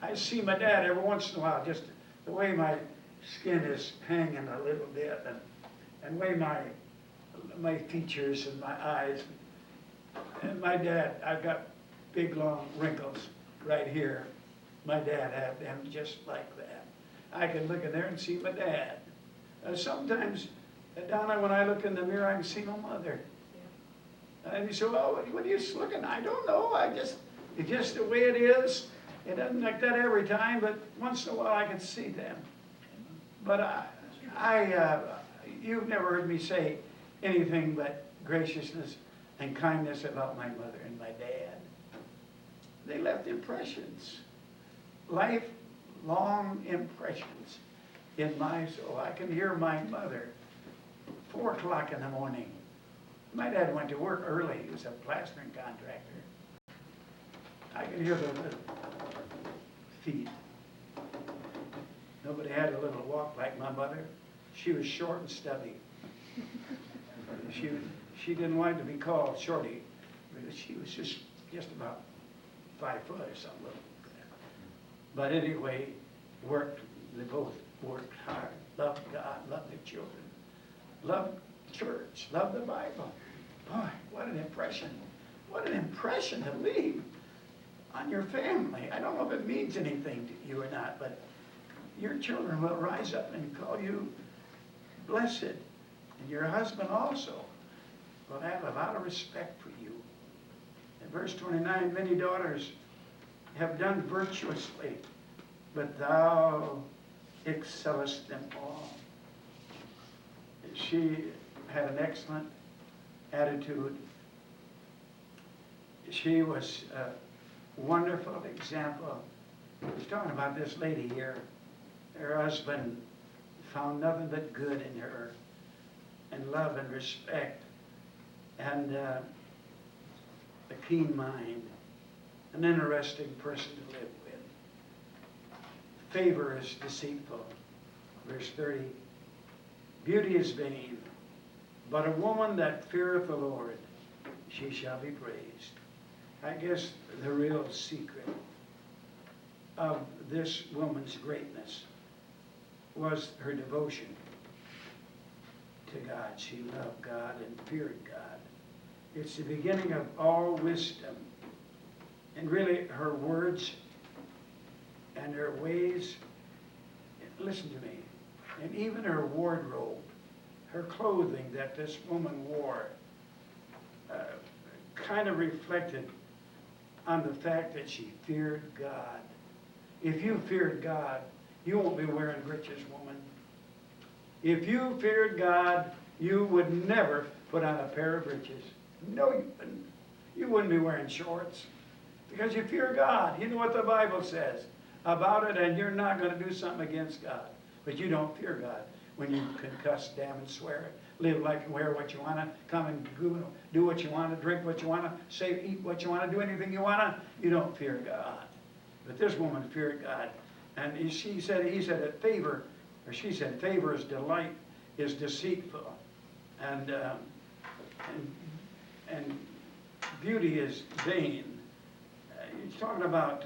I see my dad every once in a while, just the way my skin is hanging a little bit, and the way my features and my eyes. And my dad, I've got big long wrinkles right here. My dad had them just like that. I can look in there and see my dad. Sometimes, Donna, when I look in the mirror, I can see my mother. And you say, well, what are you looking? I don't know. It's just the way it is. It doesn't like that every time, but once in a while I can see them. But you've never heard me say anything but graciousness and kindness about my mother and my dad. They left impressions, lifelong impressions in my soul. I can hear my mother 4 o'clock in the morning. My dad went to work early. He was a plastering contractor. I can hear the little feet. Nobody had a little walk like my mother. She was short and stubby. She didn't want to be called Shorty, because she was just about 5 foot or something. But anyway, they both worked hard, loved God, loved their children, loved church, loved the Bible. Boy, what an impression. What an impression to leave on your family. I don't know if it means anything to you or not, but your children will rise up and call you blessed. And your husband also will have a lot of respect for you. In verse 29, many daughters have done virtuously, but thou excellest them all. She had an excellent attitude. She was a wonderful example. He's talking about this lady here. Her husband found nothing but good in her, and love and respect, and a keen mind, an interesting person to live with. Favor is deceitful. Verse 30, beauty is vain, but a woman that feareth the Lord, she shall be praised. I guess the real secret of this woman's greatness was her devotion to God. She loved God and feared God. It's the beginning of all wisdom. And really, her words and her ways, listen to me, and even her wardrobe, her clothing that this woman wore, kind of reflected on the fact that she feared God. If you feared God, you won't be wearing breeches, woman. If you feared God, you would never put on a pair of breeches. No, you wouldn't. You wouldn't be wearing shorts. Because you fear God. You know what the Bible says about it, and you're not going to do something against God. But you don't fear God when you can cuss, damn, and swear it. Live like and wear what you want to, come and do what you want to, drink what you want to, say, eat what you want to, do anything you want to. You don't fear God. But this woman feared God. And he said that favor, or she said, favor is delight, is deceitful. And beauty is vain. He's talking about